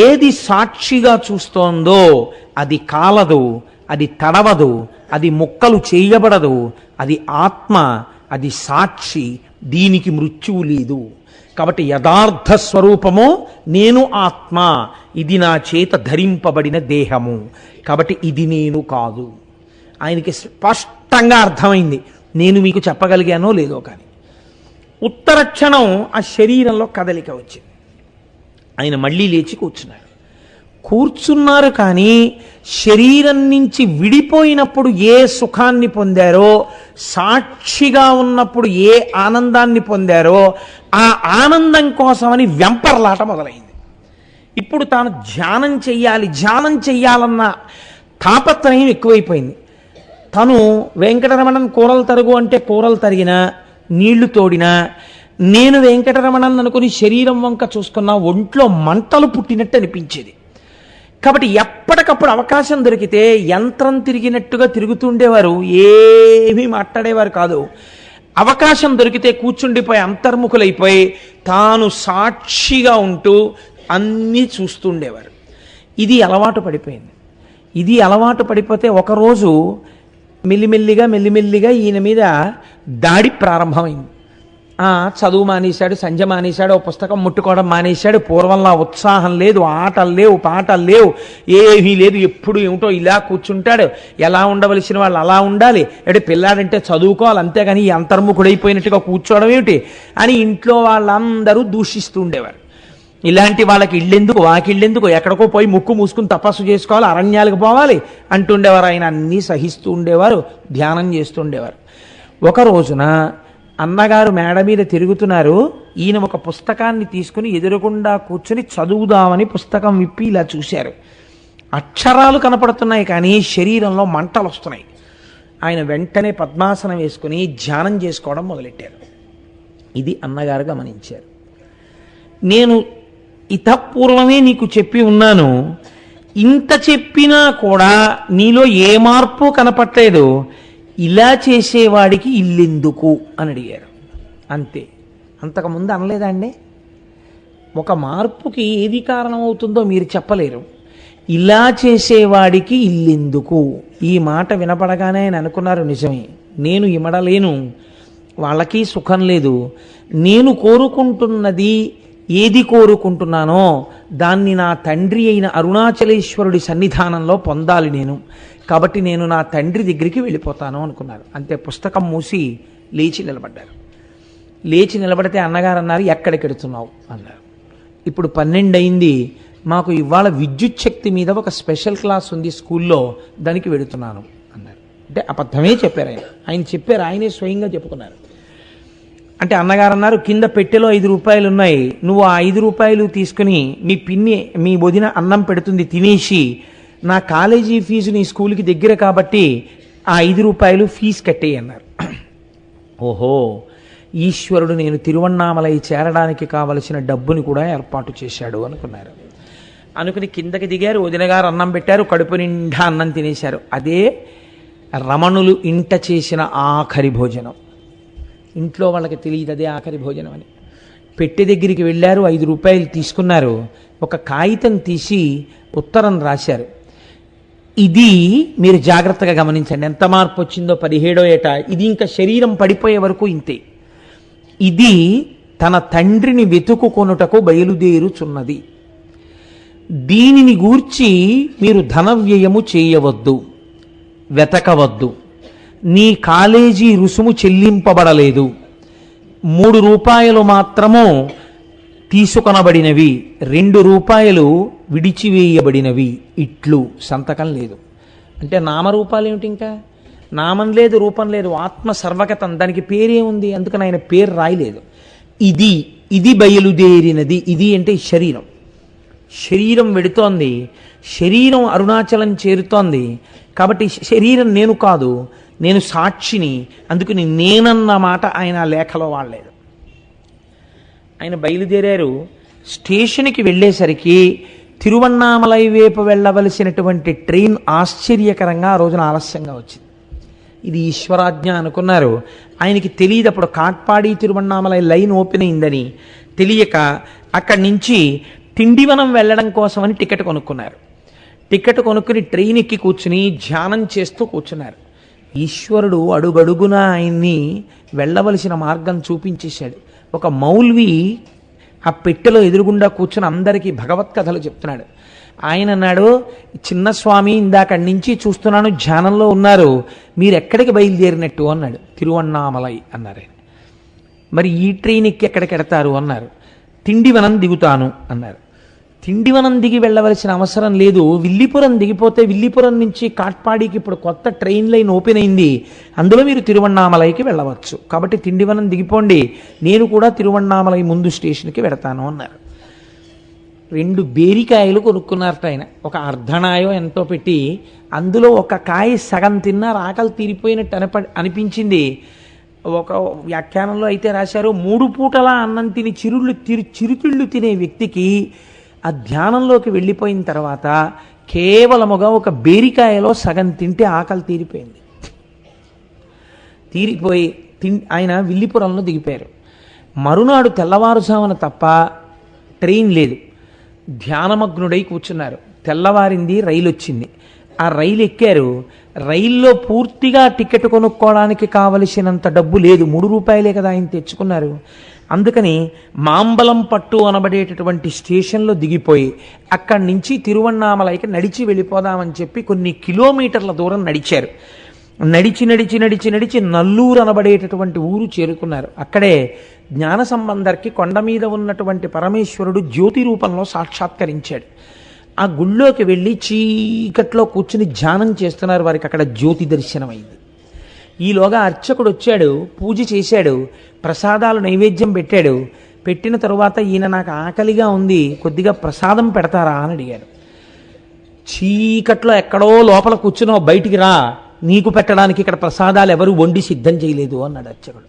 ఏది సాక్షిగా చూస్తోందో అది కాలదు, అది తడవదు, అది ముక్కలు చేయబడదు, అది ఆత్మ, అది సాక్షి, దీనికి మృత్యువు లేదు. కాబట్టి యథార్థ స్వరూపము నేను ఆత్మ, ఇది నా చేత ధరింపబడిన దేహము, కాబట్టి ఇది నేను కాదు. ఆయనకి స్పష్టంగా అర్థమైంది. నేను మీకు చెప్పగలిగానో లేదో కానీ ఉత్తర క్షణం ఆ శరీరంలో కదలిక వచ్చింది. ఆయన మళ్ళీ లేచి కూర్చున్నారు. కానీ శరీరం నుంచి విడిపోయినప్పుడు ఏ సుఖాన్ని పొందారో, సాక్షిగా ఉన్నప్పుడు ఏ ఆనందాన్ని పొందారో, ఆ ఆనందం కోసమని వెంపర్లాట మొదలైంది. ఇప్పుడు తాను ధ్యానం చెయ్యాలన్న తాపత్రయం ఎక్కువైపోయింది. తను వెంకటరమణన్ కూరలు తరుగు అంటే కూరలు తరిగినా, నీళ్లు తోడినా, నేను వెంకటరమణన్ అనుకుని శరీరం వంక చూసుకున్నా ఒంట్లో మంటలు పుట్టినట్టు అనిపించేది. కాబట్టి ఎప్పటికప్పుడు అవకాశం దొరికితే యంత్రం తిరిగినట్టుగా తిరుగుతుండేవారు, ఏమీ మాట్లాడేవారు కాదు. అవకాశం దొరికితే కూర్చుండిపోయి అంతర్ముఖులైపోయి తాను సాక్షిగా ఉంటూ అన్నీ చూస్తుండేవారు. ఇది అలవాటు పడిపోయింది. ఇది అలవాటు పడిపోతే ఒకరోజు మెల్లిమెల్లిగా ఈయన మీద దాడి ప్రారంభమైంది. చదువు మానేశాడు, సంధ్య మానేశాడు, ఓ పుస్తకం ముట్టుకోవడం మానేశాడు. పూర్వంలా ఉత్సాహం లేదు, ఆటలు లేవు, పాటలు లేవు, ఏమీ లేదు. ఎప్పుడు ఏమిటో ఇలా కూర్చుంటాడు. ఎలా ఉండవలసిన వాళ్ళు అలా ఉండాలి, అంటే పిల్లాడంటే చదువుకోవాలి, అంతేగాని ఈ అంతర్ముఖుడైపోయినట్టుగా కూర్చోవడం ఏమిటి అని ఇంట్లో వాళ్ళందరూ దూషిస్తూ ఉండేవారు. ఇలాంటి వాళ్ళకి ఇళ్ళెందుకు, వాకిళ్ళెందుకు, ఎక్కడికో పోయి ముక్కు మూసుకుని తపస్సు చేసుకోవాలి, అరణ్యాలకు పోవాలి అంటుండేవారు. ఆయన అన్నీ సహిస్తూ ఉండేవారు, ధ్యానం చేస్తుండేవారు. ఒక రోజున అన్నగారు మేడ మీద తిరుగుతున్నారు. ఈయన ఒక పుస్తకాన్ని తీసుకుని ఎదురుగుండా కూర్చుని చదువుదామని పుస్తకం విప్పి ఇలా చూశారు. అక్షరాలు కనపడుతున్నాయి కానీ శరీరంలో మంటలు వస్తున్నాయి. ఆయన వెంటనే పద్మాసనం వేసుకుని ధ్యానం చేసుకోవడం మొదలెట్టారు. ఇది అన్నగారు గమనించారు. నేను ఇతపూర్వమే నీకు చెప్పి ఉన్నాను, ఇంత చెప్పినా కూడా నీలో ఏ మార్పు కనపట్లేదు, ఇలా చేసేవాడికి ఇల్లెందుకు అని అడిగారు. అంతే, అంతకుముందు అనలేదా అండి? ఒక మార్పుకి ఏది కారణమవుతుందో మీరు చెప్పలేరు. ఇలా చేసేవాడికి ఇల్లెందుకు, ఈ మాట వినపడగానే ఆయన అనుకున్నారు, నిజమే, నేను ఇమడలేను, వాళ్ళకి సుఖం లేదు, నేను కోరుకుంటున్నది ఏది కోరుకుంటున్నానో దాన్ని నా తండ్రి అయిన అరుణాచలేశ్వరుడి సన్నిధానంలో పొందాలి నేను, కాబట్టి నేను నా తండ్రి దగ్గరికి వెళ్ళిపోతాను అనుకున్నారు. అంతే, పుస్తకం మూసి లేచి నిలబడ్డారు. లేచి నిలబడితే అన్నగారు అన్నారు, ఎక్కడికి వెడుతున్నావు అన్నారు. ఇప్పుడు 12 అయింది, మాకు ఇవాళ విద్యుత్ శక్తి మీద ఒక స్పెషల్ క్లాస్ ఉంది స్కూల్లో, దానికి వెడుతున్నాను అన్నారు. అంటే అబద్ధమే చెప్పారు ఆయన చెప్పారు, ఆయనే స్వయంగా చెప్పుకున్నారు. అంటే అన్నగారు అన్నారు, కింద పెట్టెలో 5 రూపాయలు ఉన్నాయి, నువ్వు ఆ 5 రూపాయలు తీసుకుని మీ పిన్ని, మీ వదిన అన్నం పెడుతుంది, తినేసి నా కాలేజీ ఫీజు నీ స్కూల్కి దగ్గర కాబట్టి ఆ 5 రూపాయలు ఫీజు కట్టేయి అన్నారు. ఓహో, ఈశ్వరుడు నేను తిరువన్నామలై చేరడానికి కావలసిన డబ్బుని కూడా ఏర్పాటు చేశాడు అనుకున్నారు. అనుకుని కిందకి దిగారు, వదిన గారు అన్నం పెట్టారు, కడుపు నిండా అన్నం తినేశారు. అదే రమణులు ఇంట చేసిన ఆఖరి భోజనం. ఇంట్లో వాళ్ళకి తెలియదు అదే ఆఖరి భోజనం అని. పెట్టె దగ్గరికి వెళ్ళారు, 5 రూపాయలు తీసుకున్నారు, ఒక కాగితం తీసి ఉత్తరం రాశారు. ఇది మీరు జాగ్రత్తగా గమనించండి, ఎంత మార్పు వచ్చిందో 17వ ఏట. ఇది ఇంకా శరీరం పడిపోయే వరకు ఇంతే. ఇది తన తండ్రిని వెతుకుకొనుటకు బయలుదేరుచున్నది. దీనిని గూర్చి మీరు ధనవ్యయము చేయవద్దు, వెతకవద్దు, నీ కాలేజీ రుసుము చెల్లింపబడలేదు, రూపాయలు మాత్రము తీసుకొనబడినవి, 2 విడిచివేయబడినవి, ఇట్లు సంతకం లేదు. అంటే నామరూపాలు ఏమిటి? ఇంకా నామం లేదు, రూపం లేదు, ఆత్మ సర్వగతం, దానికి పేరేముంది? అందుకని ఆయన పేరు రాయలేదు. ఇది బయలుదేరినది. ఇది అంటే శరీరం. శరీరం వెడుతోంది, శరీరం అరుణాచలం చేరుతోంది. కాబట్టి శరీరం నేను కాదు, నేను సాక్షిని. అందుకని నేనన్న మాట ఆయన లేఖలో వాడలేదు. ఆయన బయలుదేరారు. స్టేషన్కి వెళ్ళేసరికి తిరువన్నామలై వైపు వెళ్ళవలసినటువంటి ట్రైన్ ఆశ్చర్యకరంగా ఆ రోజున ఆలస్యంగా వచ్చింది. ఇది ఈశ్వరాజ్ఞ అనుకున్నారు. ఆయనకి తెలియదు అప్పుడు కాట్పాడి తిరువన్నామలై లైన్ ఓపెన్ అయిందని. తెలియక అక్కడి నుంచి తిండివనం వెళ్ళడం కోసమని టికెట్ కొనుక్కున్నారు. టికెట్ కొనుక్కుని ట్రైన్ ఎక్కి కూర్చుని ధ్యానం చేస్తూ కూర్చున్నారు. ఈశ్వరుడు అడుగడుగున ఆయన్ని వెళ్ళవలసిన మార్గం చూపించేశాడు. ఒక మౌల్వి ఆ పెట్టెలో ఎదురుగుండా కూర్చుని అందరికీ భగవత్కథలు చెప్తున్నాడు. ఆయన అన్నాడు, చిన్న స్వామి ఇందాకడి నుంచి చూస్తున్నాను ధ్యానంలో ఉన్నారు, మీరు ఎక్కడికి బయలుదేరినట్టు అన్నాడు. తిరువన్నామలై అన్నారు ఆయన. మరి ఈ ట్రైన్ ఎక్కి ఎక్కడికి ఎడతారు అన్నారు. తిండివనం దిగుతాను అన్నారు. తిండివనం దిగి వెళ్ళవలసిన అవసరం లేదు, విల్లిపురం దిగిపోతే విల్లిపురం నుంచి కాట్పాడికి ఇప్పుడు కొత్త ట్రైన్ లైన్ ఓపెన్ అయింది, అందులో మీరు తిరువన్నామలైకి వెళ్ళవచ్చు. కాబట్టి తిండివనం దిగిపోండి, నేను కూడా తిరువన్నామలై ముందు స్టేషన్కి వెడతాను అన్నారు. 2 బేరికాయలు కొనుక్కున్నారట ఆయన. ఒక అర్ధనాయో ఎంతో పెట్టి అందులో ఒక కాయ సగం తిన్నారు, ఆకలి తీరిపోయినట్టు అనిపించింది. ఒక వ్యాఖ్యానంలో అయితే రాశారు, 3 పూటలా అన్నం తిని చిరుతిళ్ళు తినే వ్యక్తికి ఆ ధ్యానంలోకి వెళ్ళిపోయిన తర్వాత కేవలముగా ఒక బేరికాయలో సగం తింటే ఆకలి తీరిపోయి ఆయన విల్లిపురంలో దిగిపోయారు. మరునాడు తెల్లవారుజామున తప్ప ట్రైన్ లేదు. ధ్యానమగ్నుడై కూర్చున్నారు. తెల్లవారింది, రైలు వచ్చింది. ఆ రైలు ఎక్కారు. రైల్లో పూర్తిగా టికెట్ కొనుక్కోవడానికి కావలసినంత డబ్బు లేదు, 3 రూపాయలే కదా ఆయన తెచ్చుకున్నారు. అందుకని మాంబలం పట్టు అనబడేటటువంటి స్టేషన్లో దిగిపోయి అక్కడి నుంచి తిరువన్నామలైకి నడిచి వెళ్ళిపోదామని చెప్పి కొన్ని కిలోమీటర్ల దూరం నడిచారు. నడిచి నల్లూరు అనబడేటటువంటి ఊరు చేరుకున్నారు. అక్కడే జ్ఞాన సంబంధర్కి కొండ మీద ఉన్నటువంటి పరమేశ్వరుడు జ్యోతి రూపంలో సాక్షాత్కరించాడు. ఆ గుళ్ళోకి వెళ్ళి చీకట్లో కూర్చుని ధ్యానం చేస్తున్నారు. వారికి అక్కడ జ్యోతి దర్శనమైంది. ఈలోగా అర్చకుడు వచ్చాడు, పూజ చేశాడు, ప్రసాదాలు నైవేద్యం పెట్టాడు. పెట్టిన తరువాత ఈయన నాకు ఆకలిగా ఉంది, కొద్దిగా ప్రసాదం పెడతారా అని అడిగాడు. చీకట్లో ఎక్కడో లోపల కూర్చున్నావు, బయటికి రా, నీకు పెట్టడానికి ఇక్కడ ప్రసాదాలు ఎవరు వండి సిద్ధం చేయలేదు అన్నాడు అర్చకుడు.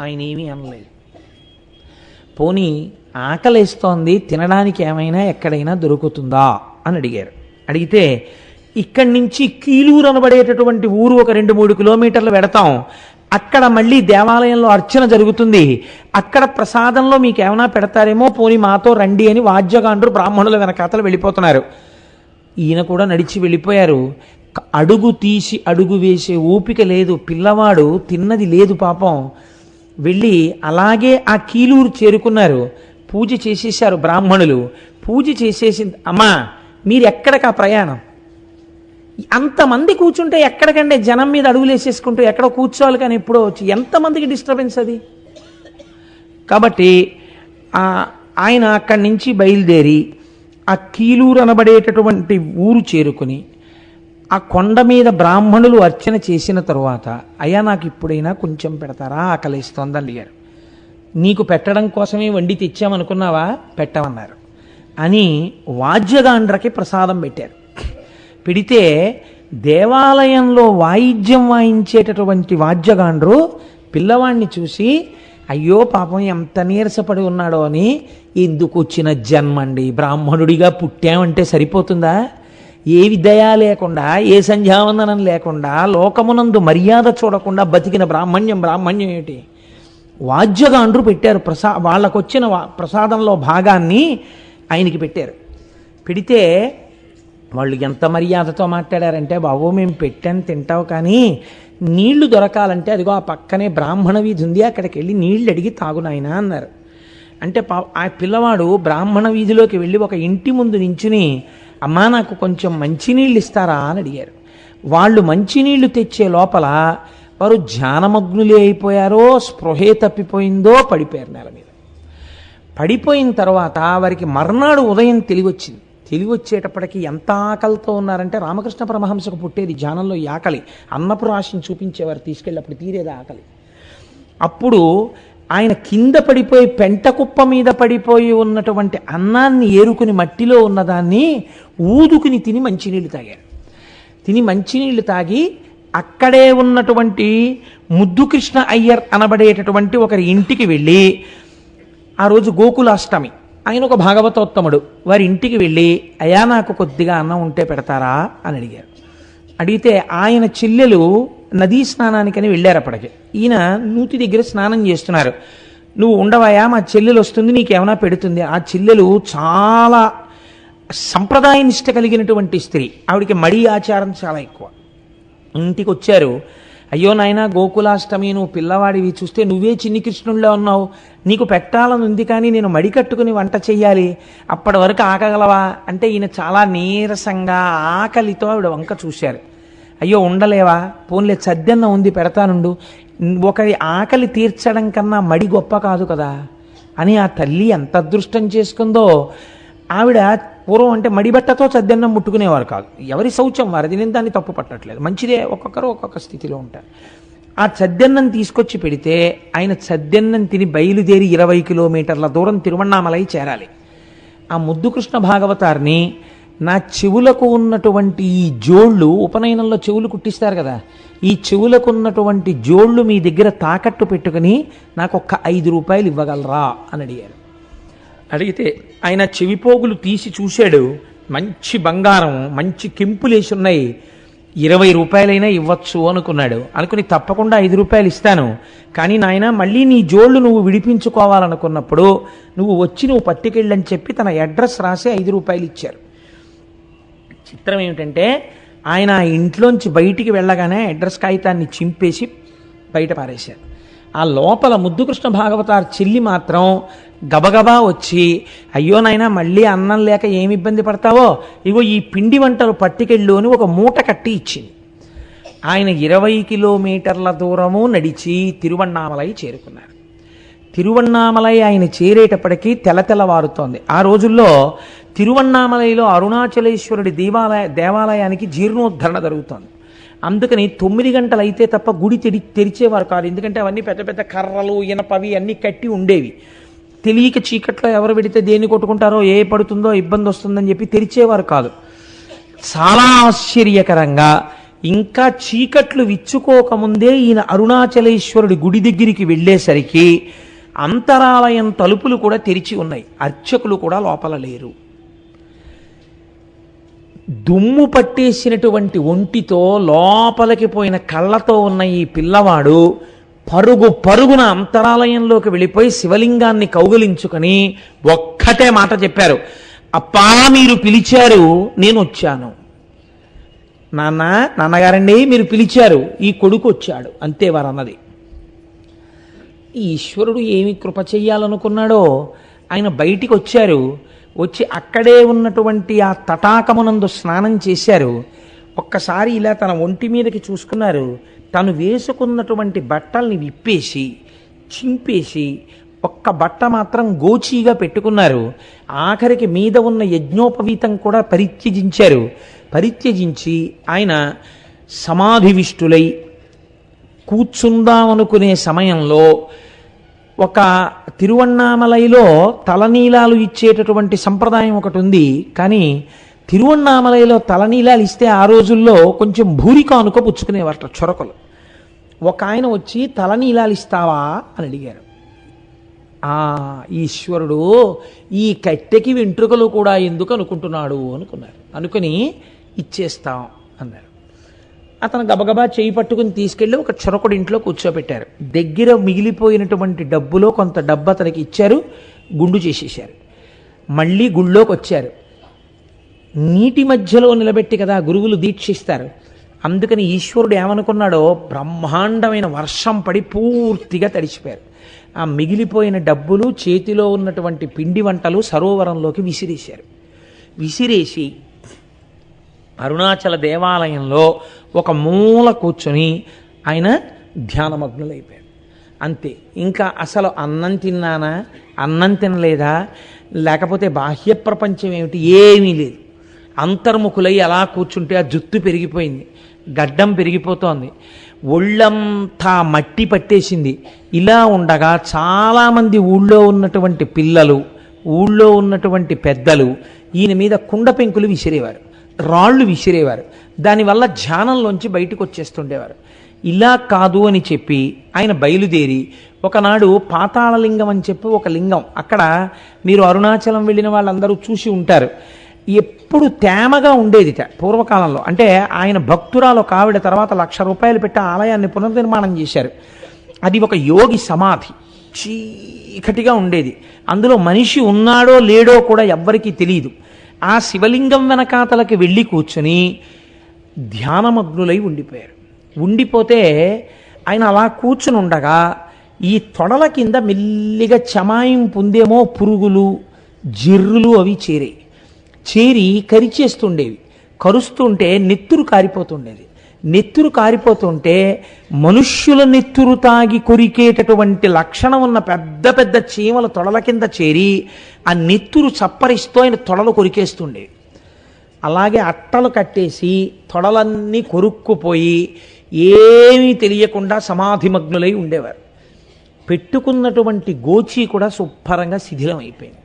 ఆయన ఏమీ అనలేదు. పోనీ ఆకలేస్తోంది, తినడానికి ఏమైనా ఎక్కడైనా దొరుకుతుందా అని అడిగారు. అడిగితే ఇక్కడి నుంచి కీలూరు అనబడేటటువంటి ఊరు ఒక 2-3 కిలోమీటర్లు వెడతాం, అక్కడ మళ్ళీ దేవాలయంలో అర్చన జరుగుతుంది, అక్కడ ప్రసాదంలో మీకు ఏమైనా పెడతారేమో, పోనీ మాతో రండి అని వాద్యగాండ్రు బ్రాహ్మణుల వెనకాతలు వెళ్ళిపోతున్నారు. ఈయన కూడా నడిచి వెళ్ళిపోయారు. అడుగు తీసి అడుగు వేసే ఓపిక లేదు, పిల్లవాడు తిన్నది లేదు పాపం. వెళ్ళి అలాగే ఆ కీలూరు చేరుకున్నారు. పూజ చేసేసారు బ్రాహ్మణులు. పూజ చేసేసి, అమ్మా మీరు ఎక్కడికి ఆ ప్రయాణం, అంతమంది కూర్చుంటే ఎక్కడికంటే జనం మీద అడుగులు వేసేసుకుంటూ ఎక్కడ కూర్చోవాలి, కానీ ఎప్పుడో వచ్చి ఎంతమందికి డిస్టర్బెన్స్ అది. కాబట్టి ఆయన అక్కడి నుంచి బయలుదేరి ఆ కీలూరు అనబడేటటువంటి ఊరు చేరుకుని ఆ కొండ మీద బ్రాహ్మణులు అర్చన చేసిన తరువాత, అయ్యా నాకు ఇప్పుడైనా కొంచెం పెడతారా, ఆకలిస్తోందని అడిగారు. నీకు పెట్టడం కోసమే వండి తెచ్చామనుకున్నావా, పెట్టమన్నారు అని వాద్యగాండ్రకి ప్రసాదం పెట్టారు. పెడితే దేవాలయంలో వాయిద్యం వాయించేటటువంటి వాద్యగాండ్రు పిల్లవాడిని చూసి, అయ్యో పాపం ఎంత నీరసపడి ఉన్నాడో అని, ఎందుకు వచ్చిన జన్మండి, బ్రాహ్మణుడిగా పుట్టామంటే సరిపోతుందా, ఏ విద్య లేకుండా, ఏ సంధ్యావందనం లేకుండా, లోకమునందు మర్యాద చూడకుండా బతికిన బ్రాహ్మణ్యం ఏమిటి? వాద్యగాండ్రు పెట్టారు. వాళ్ళకొచ్చిన ప్రసాదంలో భాగాన్ని ఆయనకి పెట్టారు. పెడితే వాళ్ళు ఎంత మర్యాదతో మాట్లాడారంటే, బాబు మేము పెట్టాను తింటావు, కానీ నీళ్లు దొరకాలంటే అదిగో ఆ పక్కనే బ్రాహ్మణ వీధి ఉంది, అక్కడికి వెళ్ళి నీళ్లు అడిగి తాగునాయనా అన్నారు. అంటే ఆ పిల్లవాడు బ్రాహ్మణ వీధిలోకి వెళ్ళి ఒక ఇంటి ముందు నించుని, అమ్మా నాకు కొంచెం మంచినీళ్ళు ఇస్తారా అని అడిగారు. వాళ్ళు మంచినీళ్లు తెచ్చే లోపల వారు ధ్యానమగ్నులే అయిపోయారో, స్పృహే తప్పిపోయిందో, పడిపోయారు నేల మీద. పడిపోయిన తర్వాత వారికి మర్నాడు ఉదయం తెలివొచ్చింది. తెలివొచ్చేటప్పటికి ఎంత ఆకలితో ఉన్నారంటే, రామకృష్ణ పరమహంసకు పుట్టేది ధ్యానంలో ఈ ఆకలి. అన్నపు రాశిని చూపించేవారు తీసుకెళ్ళి, తీరేది ఆకలి. అప్పుడు ఆయన కింద పడిపోయి పెంట కుప్ప మీద పడిపోయి ఉన్నటువంటి అన్నాన్ని ఏరుకుని మట్టిలో ఉన్నదాన్ని ఊదుకుని తిని మంచినీళ్ళు తాగారు. తిని మంచినీళ్ళు తాగి అక్కడే ఉన్నటువంటి ముద్దుకృష్ణ అయ్యర్ అనబడేటటువంటి ఒకరి ఇంటికి వెళ్ళి, ఆ రోజు గోకులాష్టమి, ఆయన ఒక భాగవతోత్తముడు, వారి ఇంటికి వెళ్ళి, అయ్యా నాకు కొద్దిగా అన్నం ఉంటే పెడతారా అని అడిగారు. అడిగితే ఆయన చెల్లెలు నదీ స్నానానికని వెళ్ళారు. అప్పటికి ఈయన నూతి దగ్గర స్నానం చేస్తున్నారు. నువ్వు ఉండవయా, మా చెల్లెలు వస్తుంది, నీకేమైనా పెడుతుంది. ఆ చెల్లెలు చాలా సంప్రదాయ నిష్ట కలిగినటువంటి స్త్రీ, ఆవిడికి మడి ఆచారం చాలా ఎక్కువ. ఇంటికి వచ్చారు. అయ్యో నాయన, గోకులాష్టమి, నువ్వు పిల్లవాడివి, చూస్తే నువ్వే చిన్ని కృష్ణుల్లో ఉన్నావు, నీకు పెట్టాలని ఉంది, కానీ నేను మడి కట్టుకుని వంట చెయ్యాలి, అప్పటి వరకు ఆకగలవా అంటే ఈయన చాలా నీరసంగా ఆకలితో ఆవిడ వంక చూశారు. అయ్యో ఉండలేవా, పోన్లే సద్దెన్న ఉంది పెడతానుండు, ఒకరి ఆకలి తీర్చడం కన్నా మడి గొప్ప కాదు కదా అని ఆ తల్లి ఎంత అదృష్టం చేసుకుందో. ఆవిడ పూర్వం అంటే మడిబట్టతో సద్దెన్నం ముట్టుకునేవారు కాదు, ఎవరి శౌచం వారిది, నేను దాన్ని తప్పు పట్టట్లేదు, మంచిదే, ఒక్కొక్కరు ఒక్కొక్క స్థితిలో ఉంటారు. ఆ సద్దెన్నం తీసుకొచ్చి పెడితే ఆయన సద్దెన్నం తిని బయలుదేరి 20 కిలోమీటర్ల దూరం తిరువణ్ణామలై చేరాలి. ఆ ముద్దుకృష్ణ భాగవతారిని, నా చెవులకు ఉన్నటువంటి ఈ జోళ్ళు, ఉపనయనంలో చెవులు కుట్టిస్తారు కదా, ఈ చెవులకు ఉన్నటువంటి జోళ్ళు మీ దగ్గర తాకట్టు పెట్టుకుని నాకు ఒక్క 5 రూపాయలు ఇవ్వగలరా అని అడిగారు. అడిగితే ఆయన చెవిపోగులు తీసి చూశాడు, మంచి బంగారం, మంచి కెంపులేసి ఉన్నాయి, 20 రూపాయలైనా ఇవ్వచ్చు అనుకున్నాడు. అనుకుని తప్పకుండా 5 రూపాయలు ఇస్తాను, కానీ నాయన మళ్ళీ నీ జోళ్ళు నువ్వు విడిపించుకోవాలనుకున్నప్పుడు నువ్వు వచ్చి నువ్వు పట్టుకెళ్ళని చెప్పి తన అడ్రస్ రాసి 5 రూపాయలు ఇచ్చారు. చిత్రం ఏమిటంటే, ఆయన ఆ ఇంట్లోంచి బయటికి వెళ్ళగానే అడ్రస్ కాగితాన్ని చింపేసి బయట పారేశారు. ఆ లోపల ముద్దుకృష్ణ భాగవతార్ చెల్లి మాత్రం గబగబా వచ్చి, అయ్యో నాయన మళ్ళీ అన్నం లేక ఏమి ఇబ్బంది పడతావో, ఇగో ఈ పిండి వంటలు పట్టుకెళ్ళు అని ఒక మూట కట్టి ఇచ్చింది. ఆయన 20 కిలోమీటర్ల దూరము నడిచి తిరువణ్ణామలై చేరుకున్నారు. తిరువణ్ణామలై ఆయన చేరేటప్పటికీ తెల్లవారుతోంది. ఆ రోజుల్లో తిరువణ్ణామలైలో అరుణాచలేశ్వరుడి దేవాలయానికి జీర్ణోద్ధరణ జరుగుతోంది. అందుకని 9 గంటలు అయితే తప్ప గుడి తెరిచేవారు కాదు, ఎందుకంటే అవన్నీ పెద్ద పెద్ద కర్రలు, ఇనపవి అన్నీ కట్టి ఉండేవి. తెలియక చీకట్లో ఎవరు పెడితే దేన్ని కొట్టుకుంటారో, ఏ పడుతుందో ఇబ్బంది వస్తుందని చెప్పి తెరిచేవారు కాదు. చాలా ఆశ్చర్యకరంగా ఇంకా చీకట్లు విచ్చుకోకముందే ఈయన అరుణాచలేశ్వరుడి గుడి దగ్గరికి వెళ్ళేసరికి అంతరాలయం తలుపులు కూడా తెరిచి ఉన్నాయి, అర్చకులు కూడా లోపల లేరు. దుమ్ము పట్టేసినటువంటి ఒంటితో లోపలికి పోయిన కళ్ళతో ఉన్న ఈ పిల్లవాడు పరుగున అంతరాలయంలోకి వెళ్ళిపోయి శివలింగాన్ని కౌగిలించుకొని ఒక్కటే మాట చెప్పారు, అప్పా మీరు పిలిచారు, నేను వచ్చాను. నాన్నగారండి మీరు పిలిచారు, ఈ కొడుకు వచ్చాడు, అంతే వారు అన్నది. ఈశ్వరుడు ఏమి కృప చెయ్యాలనుకున్నాడో ఆయన బయటికి వచ్చారు. వచ్చి అక్కడే ఉన్నటువంటి ఆ తటాకమునందు స్నానం చేశారు. ఒక్కసారి ఇలా తన ఒంటి మీదకి చూసుకున్నారు. తను వేసుకున్నటువంటి బట్టల్ని విప్పేసి చింపేసి ఒక్క బట్ట మాత్రం గోచీగా పెట్టుకున్నారు. ఆఖరికి మీద ఉన్న యజ్ఞోపవీతం కూడా పరిత్యజించారు. పరిత్యజించి ఆయన సమాధివిష్టులై కూర్చుందామనుకునే సమయంలో ఒక తిరువణ్ణామలైలో తలనీలాలు ఇచ్చేటటువంటి సంప్రదాయం ఒకటి ఉంది. కానీ తిరువణ్ణామలైలో తలనీలాలు ఇస్తే ఆ రోజుల్లో కొంచెం భూరికానుక పుచ్చుకునేవారట చొరకలు. ఒక ఆయన వచ్చి తలనీలాలు ఇస్తావా అని అడిగారు. ఈశ్వరుడు ఈ కట్టెకి వెంట్రుకలు కూడా ఎందుకు అనుకుంటున్నాడు అనుకున్నారు. అనుకుని ఇచ్చేస్తాం అన్నారు. అతను గబగబా చేయి పట్టుకుని తీసుకెళ్ళి ఒక చొరకుడి ఇంట్లో కూర్చోబెట్టారు. దగ్గర మిగిలిపోయినటువంటి డబ్బులో కొంత డబ్బు అతనికి ఇచ్చారు, గుండు చేసేశారు. మళ్ళీ గుళ్ళోకి వచ్చారు. నీటి మధ్యలో నిలబెట్టి కదా గురువులు దీక్షిస్తారు. అందుకని ఈశ్వరుడు ఏమనుకున్నాడో బ్రహ్మాండమైన వర్షం పడి పూర్తిగా తడిచిపోయారు. ఆ మిగిలిపోయిన డబ్బులు, చేతిలో ఉన్నటువంటి పిండి వంటలు సరోవరంలోకి విసిరేశారు. విసిరేసి అరుణాచల దేవాలయంలో ఒక మూల కూర్చొని ఆయన ధ్యానమగ్నులైపోయారు. అంతే. ఇంకా అసలు అన్నం తిన్నానా, అన్నం తినలేదా, లేకపోతే బాహ్య ప్రపంచం ఏమిటి, ఏమీ లేదు. అంతర్ముఖులై అలా కూర్చుంటే ఆ జుత్తు పెరిగిపోయింది, గడ్డం పెరిగిపోతోంది, ఒళ్ళంతా మట్టి పట్టేసింది. ఇలా ఉండగా చాలామంది ఊళ్ళో ఉన్నటువంటి పిల్లలు, ఊళ్ళో ఉన్నటువంటి పెద్దలు ఈయన మీద కుండ పెంకులు విసిరేవారు, రాళ్ళు విసిరేవారు. దానివల్ల ధ్యానంలోంచి బయటకు వచ్చేస్తుండేవారు. ఇలా కాదు అని చెప్పి ఆయన బయలుదేరి ఒకనాడు పాతాళలింగం అని చెప్పి ఒక లింగం, అక్కడ మీరు అరుణాచలం వెళ్ళిన వాళ్ళందరూ చూసి ఉంటారు, ఎప్పుడు తేమగా ఉండేదిట పూర్వకాలంలో. అంటే ఆయన భక్తురాలు ఒక ఆవిడ తర్వాత 1,00,000 రూపాయలు పెట్టి ఆలయాన్ని పునర్నిర్మాణం చేశారు. అది ఒక యోగి సమాధి, చీకటిగా ఉండేది. అందులో మనిషి ఉన్నాడో లేడో కూడా ఎవ్వరికీ తెలియదు. ఆ శివలింగం వెనకాతలకి వెళ్ళి కూర్చొని ధ్యానమగ్నులై ఉండిపోయారు. ఉండిపోతే ఆయన అలా కూర్చుని ఉండగా ఈ తొడల కింద మెల్లిగా చమాయం పొందేమో పురుగులు, జిర్రులు అవి చేరి కరిచేస్తుండేవి. కరుస్తుంటే నెత్తురు కారిపోతుండేది. నెత్తురు కారిపోతుంటే మనుష్యుల నెత్తురు తాగి కొరికేటటువంటి లక్షణం ఉన్న పెద్ద పెద్ద చీమలు తొడల కింద చేరి ఆ నెత్తురు చప్పరిస్తూ ఆయన తొడలు కొరికేస్తుండేవి. అలాగే అట్టలు కట్టేసి తొడలన్నీ కొరుక్కుపోయి ఏమీ తెలియకుండా సమాధిమగ్నులై ఉండేవారు. పెట్టుకున్నటువంటి గోచి కూడా శుభ్రంగా శిథిలం అయిపోయింది.